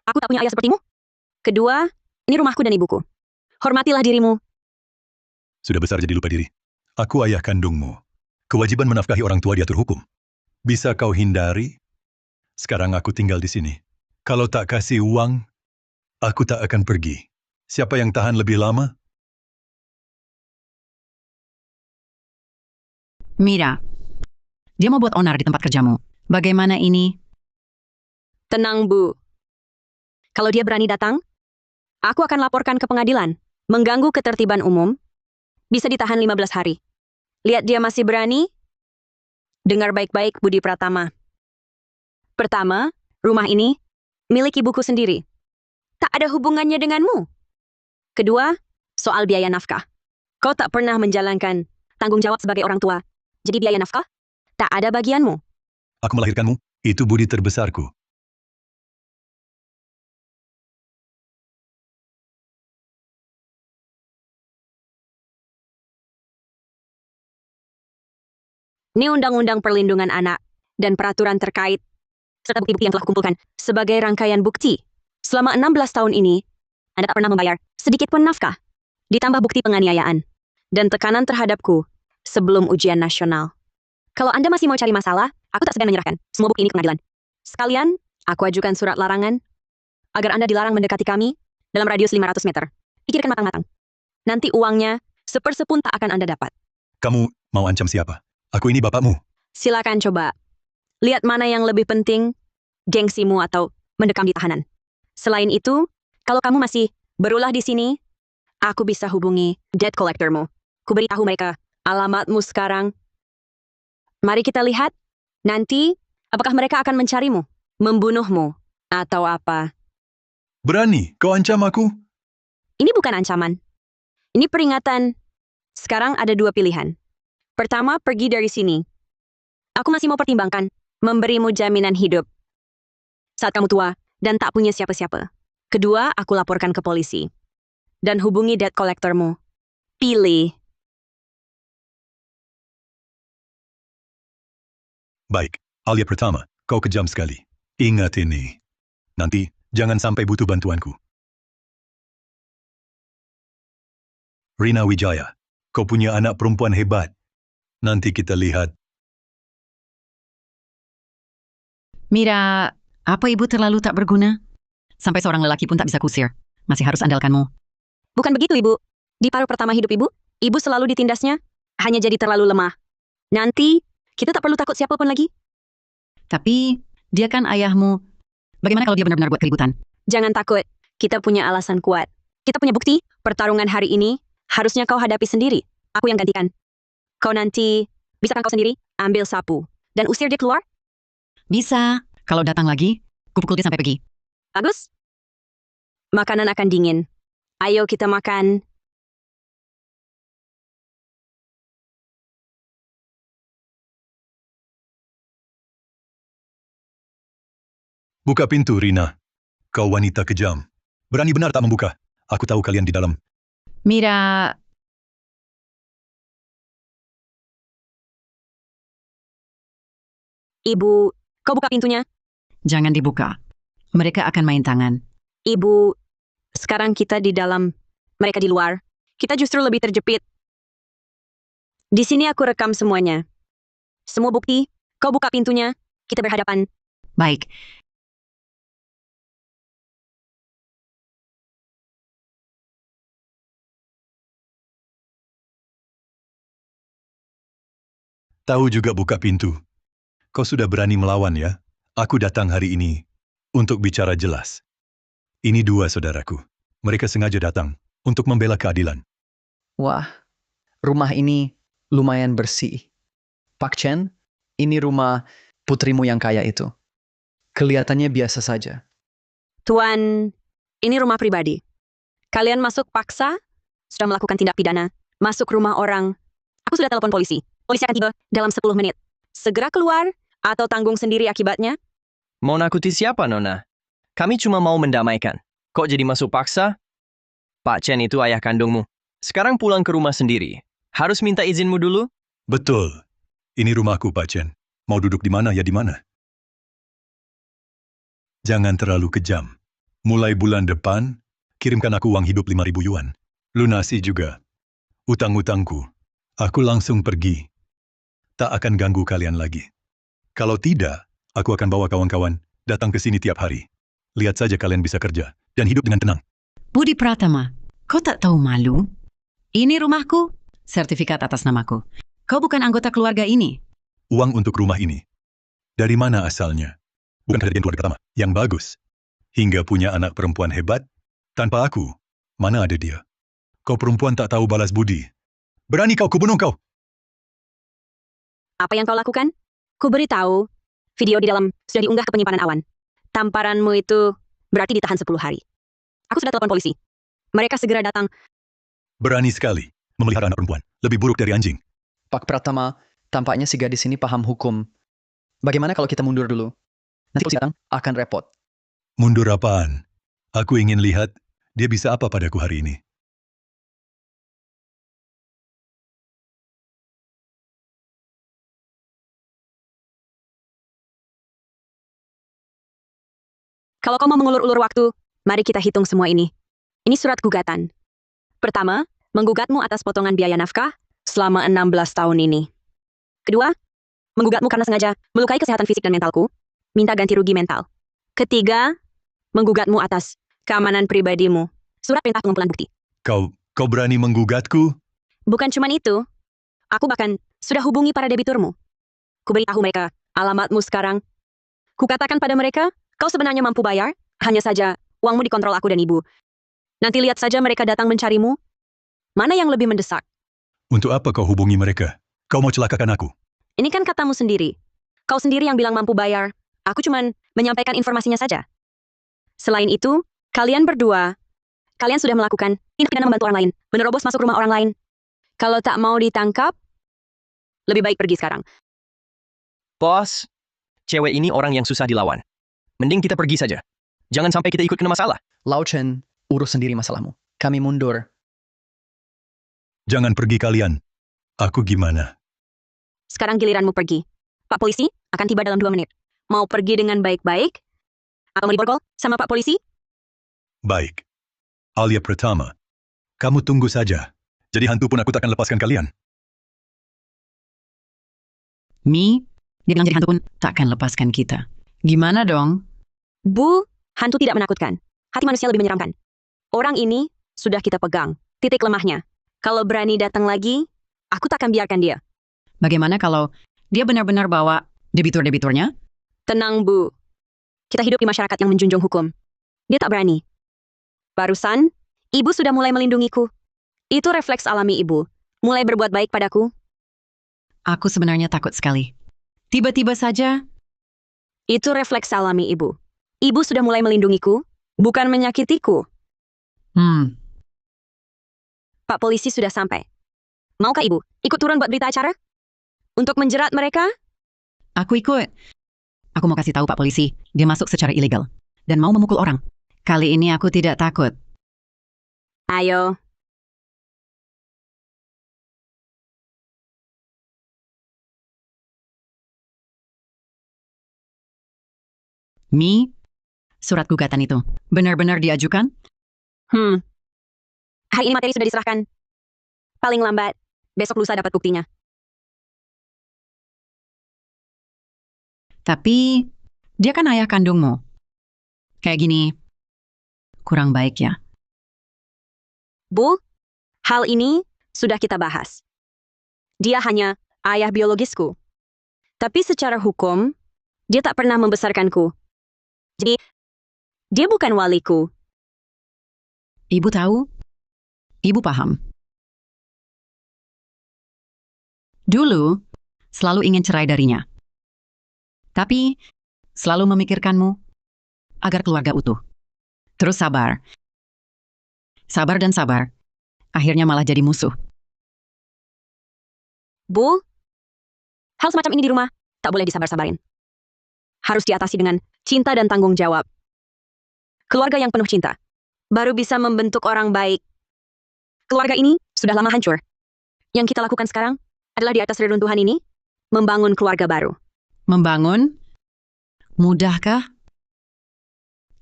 Aku tak punya ayah sepertimu. Kedua, ini rumahku dan ibuku. Hormatilah dirimu. Sudah besar jadi lupa diri. Aku ayah kandungmu. Kewajiban menafkahi orang tua diatur hukum. Bisa kau hindari? Sekarang aku tinggal di sini. Kalau tak kasih uang, aku tak akan pergi. Siapa yang tahan lebih lama? Mira, dia mau buat onar di tempat kerjamu. Bagaimana ini? Tenang, Bu. Kalau dia berani datang, aku akan laporkan ke pengadilan. Mengganggu ketertiban umum, bisa ditahan 15 hari. Lihat dia masih berani? Dengar baik-baik, Budi Pratama. Pertama, rumah ini milik ibuku sendiri. Tak ada hubungannya denganmu. Kedua, soal biaya nafkah. Kau tak pernah menjalankan tanggung jawab sebagai orang tua. Jadi biaya nafkah tak ada bagianmu. Aku melahirkanmu, itu budi terbesarku. Ini Undang-Undang Perlindungan Anak dan peraturan terkait, serta bukti-bukti yang telah kumpulkan sebagai rangkaian bukti. Selama 16 tahun ini, Anda tak pernah membayar sedikit pun nafkah. Ditambah bukti penganiayaan dan tekanan terhadapku sebelum ujian nasional. Kalau Anda masih mau cari masalah, aku tak segan menyerahkan semua bukti ini ke pengadilan. Sekalian, aku ajukan surat larangan agar Anda dilarang mendekati kami dalam radius 500 meter. Pikirkan matang-matang. Nanti uangnya sepersepun tak akan Anda dapat. Kamu Mau ancam siapa? Aku ini bapakmu. Silakan coba. Lihat mana yang lebih penting, gengsimu atau mendekam di tahanan. Selain itu, kalau kamu masih berulah di sini, aku bisa hubungi debt collectormu. Ku beritahu mereka alamatmu sekarang. Mari kita lihat, nanti apakah mereka akan mencarimu, membunuhmu, atau apa. Berani kau ancam aku? Ini bukan ancaman. Ini peringatan. Sekarang ada dua pilihan. Pertama, pergi dari sini. Aku masih mau pertimbangkan memberimu jaminan hidup saat kamu tua dan tak punya siapa-siapa. Kedua, aku laporkan ke polisi. Dan hubungi debt collectormu. Pilih. Baik, Alia pertama, kau kejam sekali. Ingat ini. Nanti, jangan sampai butuh bantuanku. Rina Wijaya, kau punya anak perempuan hebat. Nanti kita lihat. Mira, apa ibu terlalu tak berguna? Sampai seorang lelaki pun tak bisa kusir. Masih harus andalkanmu. Bukan begitu, Ibu. Di paruh pertama hidup Ibu selalu ditindasnya. Hanya jadi terlalu lemah. Nanti, kita tak perlu takut siapapun lagi. Tapi, dia kan ayahmu. Bagaimana kalau dia benar-benar buat keributan? Jangan takut. Kita punya alasan kuat. Kita punya bukti. Pertarungan hari ini, harusnya kau hadapi sendiri. Aku yang gantikan. Kau nanti, bisakah kau sendiri ambil sapu dan usir dia keluar? Bisa. Kalau datang lagi, kupukul dia sampai pergi. Bagus. Makanan akan dingin. Ayo kita makan. Buka pintu, Rina. Kau wanita kejam. Berani benar tak membuka. Aku tahu kalian di dalam. Mira, Ibu, kau buka pintunya. jangan dibuka. Mereka akan main tangan. Ibu, sekarang kita di dalam, mereka di luar. Kita justru lebih terjepit. Di sini aku rekam semuanya. Semua bukti, kau buka pintunya, kita berhadapan. Baik. Tahu juga buka pintu. Kau sudah berani melawan ya? Aku datang hari ini untuk bicara jelas. Ini dua saudaraku. Mereka sengaja datang untuk membela keadilan. Wah, rumah ini lumayan bersih. Pak Chen, ini rumah putrimu yang kaya itu. Kelihatannya biasa saja. Tuan, ini rumah pribadi. Kalian masuk paksa, sudah melakukan tindak pidana, masuk rumah orang. Aku sudah telepon polisi. Polisi akan tiba dalam 10 menit. Segera keluar, atau tanggung sendiri akibatnya. Mau nakuti siapa, Nona? Kami cuma mau mendamaikan. Kok jadi masuk paksa? Pak Chen itu ayah kandungmu. Sekarang pulang ke rumah sendiri. Harus minta izinmu dulu? Betul. Ini rumahku, Pak Chen. Mau duduk di mana ya di mana. Jangan terlalu kejam. Mulai bulan depan, kirimkan aku uang hidup 5.000 yuan. Lunasi juga. Utang-utangku. Aku langsung pergi. Tak akan ganggu kalian lagi. Kalau tidak, aku akan bawa kawan-kawan datang ke sini tiap hari. Lihat saja kalian bisa kerja dan hidup dengan tenang. Budi Pratama, kau tak tahu malu? Ini rumahku, sertifikat atas namaku. Kau bukan anggota keluarga ini. Uang untuk rumah ini. Dari mana asalnya? Bukan kejadian keluarga pertama. Yang bagus. Hingga punya anak perempuan hebat. Tanpa aku, mana ada dia? Kau perempuan tak tahu balas budi. Berani kau, kubunuh kau. Apa yang kau lakukan? Ku beritahu, video di dalam sudah diunggah ke penyimpanan awan. Tamparanmu itu berarti ditahan 10 hari. Aku sudah telepon polisi. Mereka segera datang. Berani sekali memelihara anak perempuan. Lebih buruk dari anjing. Pak Pratama, tampaknya si gadis ini paham hukum. Bagaimana kalau kita mundur dulu? Nanti polisi datang, akan repot. Mundur apaan? Aku ingin lihat dia bisa apa padaku hari ini. Kalau kau mau mengulur-ulur waktu, mari kita hitung semua ini. Ini surat gugatan. Pertama, menggugatmu atas potongan biaya nafkah selama 16 tahun ini. Kedua, menggugatmu karena sengaja melukai kesehatan fisik dan mentalku, minta ganti rugi mental. Ketiga, menggugatmu atas keamanan pribadimu, surat perintah pengumpulan bukti. Kau berani menggugatku? Bukan cuma itu, aku bahkan sudah hubungi para debiturmu. Kuberitahu mereka alamatmu sekarang. Kukatakan pada mereka, kau sebenarnya mampu bayar, hanya saja uangmu dikontrol aku dan ibu. Nanti lihat saja mereka datang mencarimu. Mana yang lebih mendesak? Untuk apa kau hubungi mereka? Kau mau celakakan aku? Ini kan katamu sendiri. Kau sendiri yang bilang mampu bayar. Aku cuman menyampaikan informasinya saja. Selain itu, kalian berdua, kalian sudah melakukan tindak pidana membantu orang lain, menerobos masuk rumah orang lain. Kalau tak mau ditangkap, lebih baik pergi sekarang. Bos, cewek ini orang yang susah dilawan. Mending kita pergi saja. Jangan sampai kita ikut kena masalah. Lao Chen, urus sendiri masalahmu. Kami mundur. Jangan pergi kalian. Aku gimana? Sekarang giliranmu pergi. Pak polisi akan tiba dalam 2 menit. Mau pergi dengan baik-baik? Atau mau diborgol sama Pak polisi? Baik. Alia Pratama, kamu tunggu saja. Jadi hantu pun aku takkan lepaskan kalian. Mi, dia bilang jadi hantu pun takkan lepaskan kita. Gimana dong? Bu, hantu tidak menakutkan. Hati manusia lebih menyeramkan. Orang ini sudah kita pegang. Titik lemahnya. Kalau berani datang lagi, aku takkan biarkan dia. Bagaimana kalau dia benar-benar bawa debitur-debiturnya? Tenang, Bu. Kita hidup di masyarakat yang menjunjung hukum. Dia tak berani. Barusan, ibu sudah mulai melindungiku. Itu refleks alami ibu. Mulai berbuat baik padaku. Aku sebenarnya takut sekali. Tiba-tiba saja, Itu refleks alami ibu. Ibu sudah mulai melindungiku, bukan menyakitiku. Pak polisi sudah sampai. Maukah ibu ikut turun buat berita acara? Untuk menjerat mereka? aku ikut. Aku mau kasih tahu Pak Polisi, dia masuk secara ilegal dan mau memukul orang. Kali ini aku tidak takut. Ayo. Mi, surat gugatan itu benar-benar diajukan? Hari ini materi sudah diserahkan. Paling lambat, besok lusa dapat buktinya. Tapi, dia kan ayah kandungmu. Kayak gini, kurang baik ya. Bu, hal ini sudah kita bahas. Dia hanya ayah biologisku. Tapi secara hukum, dia tak pernah membesarkanku. Jadi, dia bukan waliku. Ibu tahu? Ibu paham. Dulu, selalu ingin cerai darinya. Tapi, selalu memikirkanmu agar keluarga utuh. Terus sabar. Sabar dan sabar. Akhirnya malah jadi musuh. Bu, hal semacam ini di rumah tak boleh disabar-sabarin. Harus diatasi dengan cinta dan tanggung jawab. Keluarga yang penuh cinta baru bisa membentuk orang baik. Keluarga ini sudah lama hancur. Yang kita lakukan sekarang adalah di atas reruntuhan ini, membangun keluarga baru. Membangun? Mudahkah?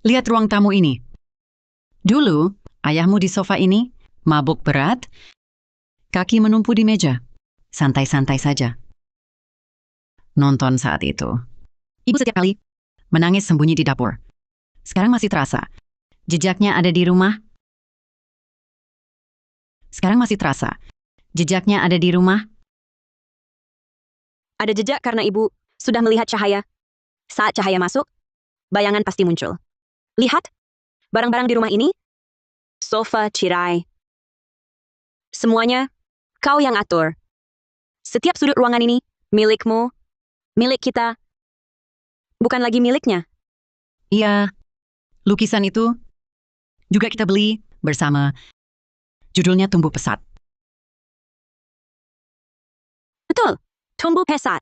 Lihat ruang tamu ini. Dulu, ayahmu di sofa ini mabuk berat, kaki menumpu di meja. Santai-santai saja. Nonton saat itu. Ibu setiap kali menangis sembunyi di dapur. Sekarang masih terasa. Jejaknya ada di rumah. Sekarang masih terasa. Jejaknya ada di rumah. Ada jejak karena ibu sudah melihat cahaya. Saat cahaya masuk, bayangan pasti muncul. Lihat, barang-barang di rumah ini. Sofa, tirai. Semuanya, kau yang atur. Setiap sudut ruangan ini, milikmu, milik kita. Bukan lagi miliknya. Iya, lukisan itu juga kita beli bersama. Judulnya Tumbuh Pesat. Betul, tumbuh pesat.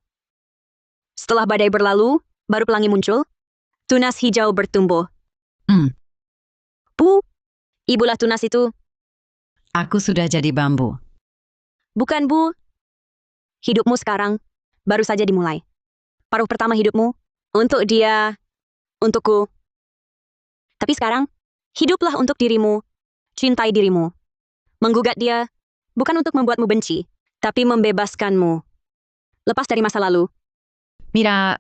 Setelah badai berlalu, baru pelangi muncul. Tunas hijau bertumbuh. Bu, ibulah tunas itu. Aku sudah jadi bambu. Bukan, Bu. Hidupmu sekarang baru saja dimulai. Paruh pertama hidupmu untuk dia, untukku. Tapi sekarang, hiduplah untuk dirimu. Cintai dirimu. Menggugat dia bukan untuk membuatmu benci, tapi membebaskanmu. Lepas dari masa lalu. Mira,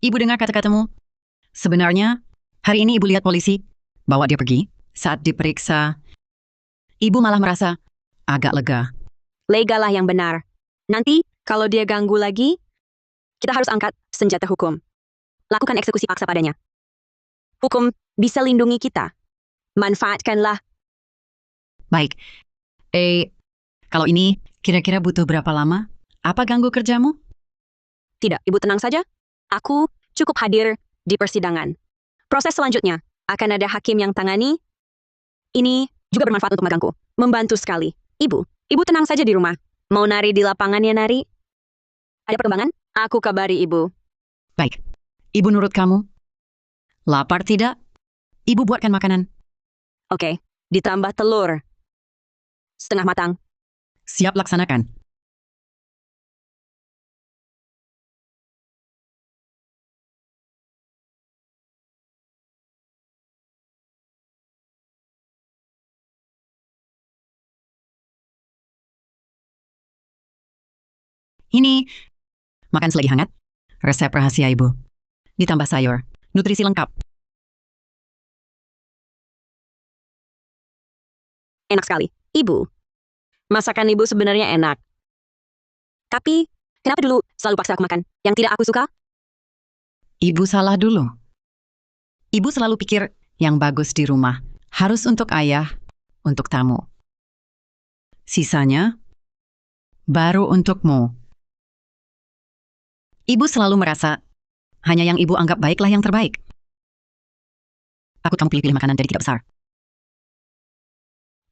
ibu dengar kata-katamu? Sebenarnya, hari ini ibu lihat polisi bawa dia pergi. Saat diperiksa, ibu malah merasa agak lega. Legalah yang benar. Nanti, Kalau dia ganggu lagi, kita harus angkat senjata hukum. Lakukan eksekusi paksa padanya. Hukum bisa lindungi kita. Manfaatkanlah. Baik. Kalau ini kira-kira butuh berapa lama? Apa ganggu kerjamu? Tidak, Ibu tenang saja. Aku cukup hadir di persidangan. Proses selanjutnya akan ada hakim yang tangani. Ini juga bermanfaat untuk magangku. Membantu sekali. Ibu tenang saja di rumah. Mau nari di lapangan ya nari? Ada perkembangan? Aku kabari Ibu. Baik. Ibu nurut kamu? Lapar tidak? Ibu buatkan makanan. Oke, ditambah telur. Setengah matang. Siap laksanakan. Ini makan selagi hangat. Resep rahasia Ibu. Ditambah sayur. Nutrisi lengkap. Enak sekali. Ibu, masakan Ibu sebenarnya enak. Tapi, kenapa dulu selalu paksa aku makan yang tidak aku suka? Ibu salah dulu. Ibu selalu pikir yang bagus di rumah harus untuk ayah, untuk tamu. Sisanya baru untukmu. Ibu selalu merasa hanya yang ibu anggap baiklah yang terbaik. Aku kamu pilih-pilih makanan jadi tidak besar.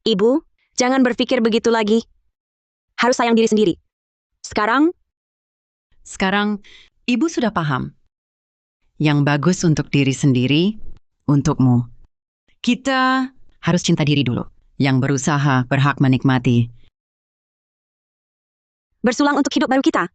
Ibu, jangan berpikir begitu lagi. Harus sayang diri sendiri. Sekarang, ibu sudah paham. Yang bagus untuk diri sendiri, untukmu. Kita harus cinta diri dulu. Yang berusaha berhak menikmati. Bersulang untuk hidup baru kita.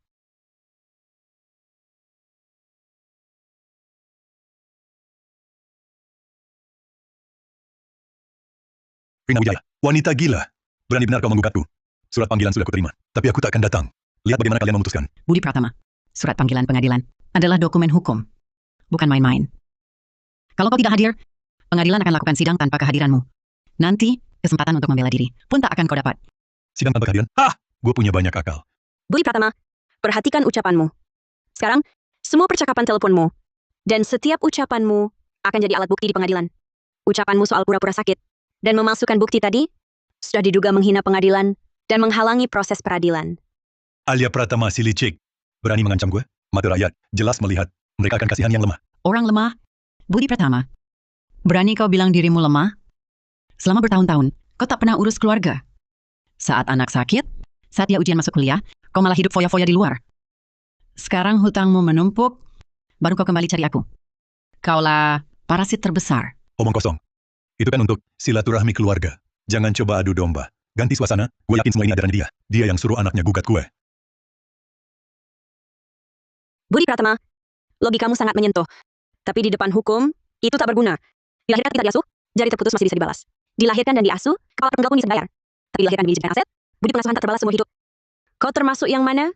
Rina Wijaya, wanita gila. Berani benar kau menggugatku. Surat panggilan sudah kuterima, tapi aku tak akan datang. Lihat bagaimana kalian memutuskan. Budi Pratama, surat panggilan pengadilan adalah dokumen hukum. Bukan main-main. Kalau kau tidak hadir, pengadilan akan lakukan sidang tanpa kehadiranmu. Nanti, kesempatan untuk membela diri pun tak akan kau dapat. Sidang tanpa kehadiran? Gue punya banyak akal. Budi Pratama, perhatikan ucapanmu. Sekarang, semua percakapan teleponmu dan setiap ucapanmu akan jadi alat bukti di pengadilan. Ucapanmu soal pura-pura sakit dan memalsukan bukti tadi sudah diduga menghina pengadilan dan menghalangi proses peradilan. Alia Pratama si licik. Berani mengancam gue? Mata rakyat jelas melihat mereka akan kasihan yang lemah. Orang lemah? Budi Pratama, berani kau bilang dirimu lemah? Selama bertahun-tahun, kau tak pernah urus keluarga. Saat anak sakit, saat dia ujian masuk kuliah, kau malah hidup foya-foya di luar. Sekarang hutangmu menumpuk, baru kau kembali cari aku. Kaulah parasit terbesar. Omong kosong. Itu kan untuk silaturahmi keluarga. Jangan coba adu domba. Ganti suasana, gue yakin semua ini adalah dia. Dia yang suruh anaknya gugat gue. Budi Pratama, logikamu sangat menyentuh. Tapi di depan hukum, itu tak berguna. Dilahirkan tidak diasuh, jari terputus masih bisa dibalas. Dilahirkan dan diasuh, kepala tunggal pun bisa dibayar. Tapi dilahirkan dan diizinkan aset, budi pengasuhan tak terbalas seumur hidup. Kau termasuk yang mana?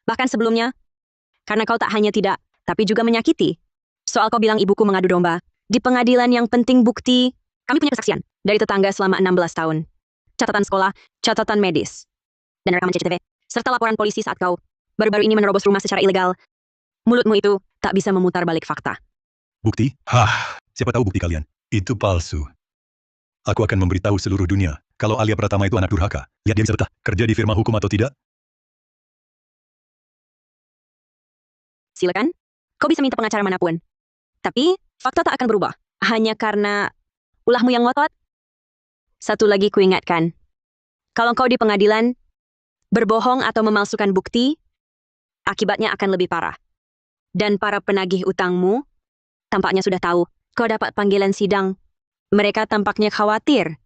Bahkan sebelumnya, karena kau tak hanya tidak, tapi juga menyakiti. Soal kau bilang ibuku mengadu domba. Di pengadilan yang penting bukti, kami punya kesaksian dari tetangga selama 16 tahun. Catatan sekolah, catatan medis, dan rekaman CCTV, serta laporan polisi saat kau baru-baru ini menerobos rumah secara ilegal. Mulutmu itu tak bisa memutar balik fakta. Bukti? Siapa tahu bukti kalian. Itu palsu. Aku akan memberitahu seluruh dunia kalau Alia Pratama itu anak durhaka. Lihat dia bisa betah kerja di firma hukum atau tidak. Silakan, kau bisa minta pengacara manapun. Tapi, fakta tak akan berubah. Hanya karena ulahmu yang ngotot. Satu lagi kuingatkan. Kalau kau di pengadilan, berbohong atau memalsukan bukti, akibatnya akan lebih parah. Dan para penagih utangmu, tampaknya sudah tahu, kau dapat panggilan sidang. Mereka tampaknya khawatir.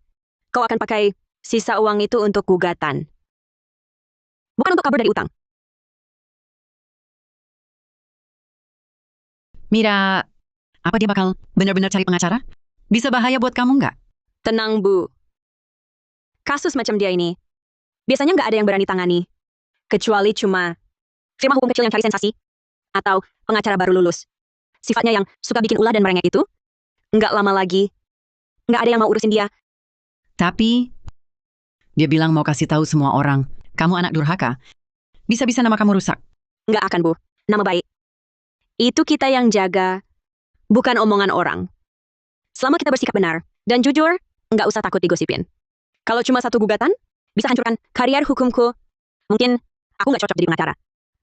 Kau akan pakai sisa uang itu untuk gugatan. Bukan untuk kabur dari utang. Mira, apa dia bakal benar-benar cari pengacara? Bisa bahaya buat kamu nggak? Tenang, Bu. Kasus macam dia ini, biasanya nggak ada yang berani tangani. Kecuali cuma firma hukum kecil yang cari sensasi. Atau pengacara baru lulus. Sifatnya yang suka bikin ulah dan merengek itu, nggak lama lagi, nggak ada yang mau urusin dia. Tapi, dia bilang mau kasih tahu semua orang, kamu anak durhaka. Bisa-bisa nama kamu rusak. Nggak akan, Bu. Nama baik. Itu kita yang jaga, bukan omongan orang. Selama kita bersikap benar dan jujur, nggak usah takut digosipin. Kalau cuma satu gugatan, bisa hancurkan karier hukumku. Mungkin aku nggak cocok jadi pengacara.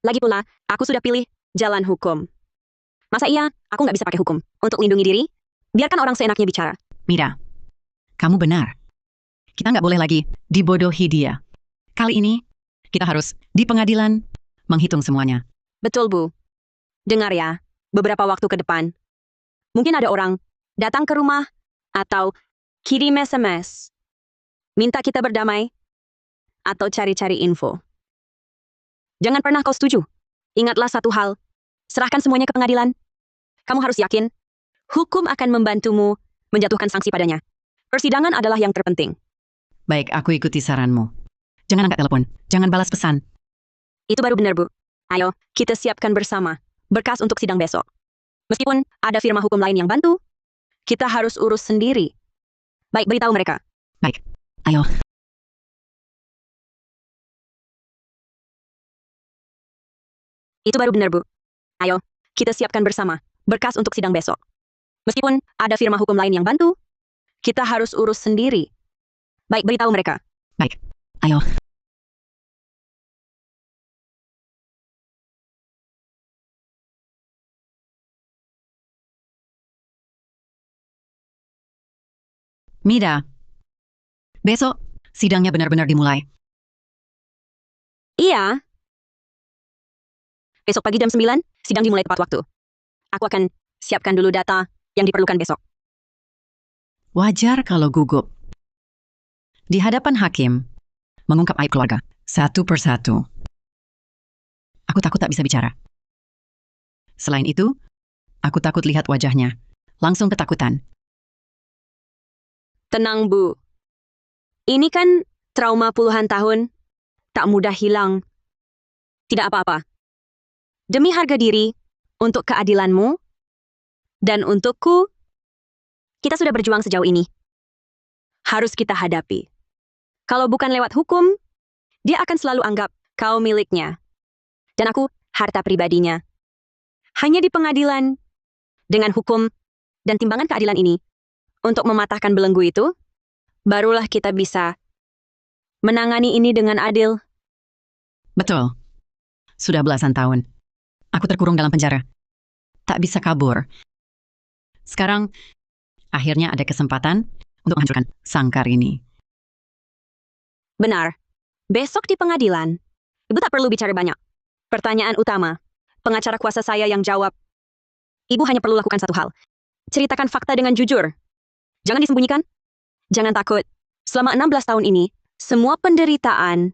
Lagi pula, aku sudah pilih jalan hukum. Masa iya, aku nggak bisa pakai hukum untuk lindungi diri? Biarkan orang seenaknya bicara. Mira, kamu benar. Kita nggak boleh lagi dibodohi dia. Kali ini, kita harus di pengadilan menghitung semuanya. Betul, Bu. Dengar ya, beberapa waktu ke depan, mungkin ada orang datang ke rumah atau kirim SMS, minta kita berdamai, atau cari-cari info. Jangan pernah kau setuju. Ingatlah satu hal, serahkan semuanya ke pengadilan. Kamu harus yakin, hukum akan membantumu menjatuhkan sanksi padanya. Persidangan adalah yang terpenting. Baik, aku ikuti saranmu. Jangan angkat telepon, jangan balas pesan. Itu baru benar, Bu. Ayo, kita siapkan bersama berkas untuk sidang besok. Meskipun ada firma hukum lain yang bantu, kita harus urus sendiri. Baik, beritahu mereka. Baik, ayo. Itu baru benar, Bu. Ayo, kita siapkan bersama berkas untuk sidang besok. Meskipun ada firma hukum lain yang bantu, kita harus urus sendiri. Baik, beritahu mereka. Baik, ayo. Mira, besok sidangnya benar-benar dimulai. Iya. Besok pagi jam 9, sidang dimulai tepat waktu. Aku akan siapkan dulu data yang diperlukan besok. Wajar kalau gugup. Di hadapan hakim, mengungkap aib keluarga, satu persatu. Aku takut tak bisa bicara. Selain itu, aku takut lihat wajahnya. Langsung ketakutan. Tenang, Bu. Ini kan trauma puluhan tahun, tak mudah hilang. Tidak apa-apa. Demi harga diri, untuk keadilanmu, dan untukku, kita sudah berjuang sejauh ini. Harus kita hadapi. Kalau bukan lewat hukum, dia akan selalu anggap kau miliknya. Dan aku harta pribadinya. Hanya di pengadilan, dengan hukum dan timbangan keadilan ini, untuk mematahkan belenggu itu, barulah kita bisa menangani ini dengan adil. Betul. Sudah belasan tahun. Aku terkurung dalam penjara. Tak bisa kabur. Sekarang, akhirnya ada kesempatan untuk menghancurkan sangkar ini. Benar. Besok di pengadilan, Ibu tak perlu bicara banyak. Pertanyaan utama, pengacara kuasa saya yang jawab. Ibu hanya perlu lakukan satu hal. Ceritakan fakta dengan jujur. Jangan disembunyikan. Jangan takut. Selama 16 tahun ini, semua penderitaan,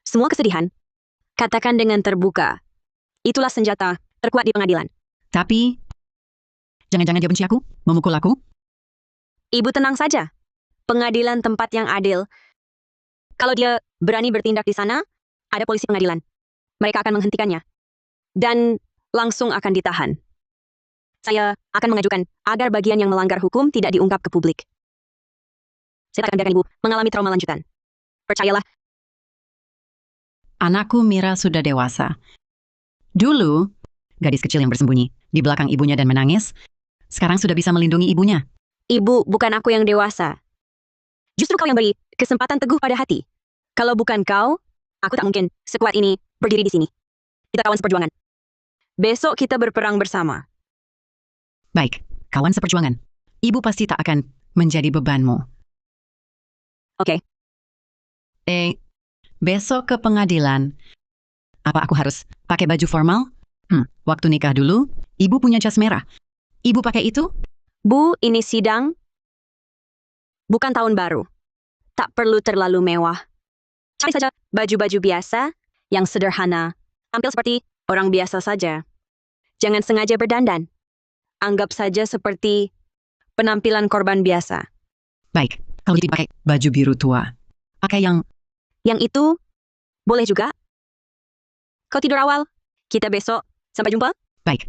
semua kesedihan, katakan dengan terbuka. Itulah senjata terkuat di pengadilan. Tapi, jangan-jangan dia benci aku, memukul aku. Ibu tenang saja. Pengadilan tempat yang adil. Kalau dia berani bertindak di sana, ada polisi pengadilan. Mereka akan menghentikannya. Dan langsung akan ditahan. Saya akan mengajukan agar bagian yang melanggar hukum tidak diungkap ke publik. Saya tak akan biarkan Ibu mengalami trauma lanjutan. Percayalah. Anakku Mira sudah dewasa. Dulu, gadis kecil yang bersembunyi di belakang ibunya dan menangis, sekarang sudah bisa melindungi ibunya. Ibu, bukan aku yang dewasa. Justru kau yang beri kesempatan teguh pada hati. Kalau bukan kau, aku tak mungkin sekuat ini berdiri di sini. Kita kawan seperjuangan. Besok kita berperang bersama. Baik, kawan seperjuangan. Ibu pasti tak akan menjadi bebanmu. Oke. Besok ke pengadilan. Apa aku harus pakai baju formal? Waktu nikah dulu, ibu punya jas merah. Ibu pakai itu? Bu, ini sidang. Bukan tahun baru. Tak perlu terlalu mewah. Cari saja baju-baju biasa, yang sederhana. Tampil seperti orang biasa saja. Jangan sengaja berdandan. Anggap saja seperti penampilan korban biasa. Baik, kalau gitu pakai baju biru tua. Pakai yang... Yang itu, boleh juga. Kau tidur awal. Kita besok. Sampai jumpa. Baik.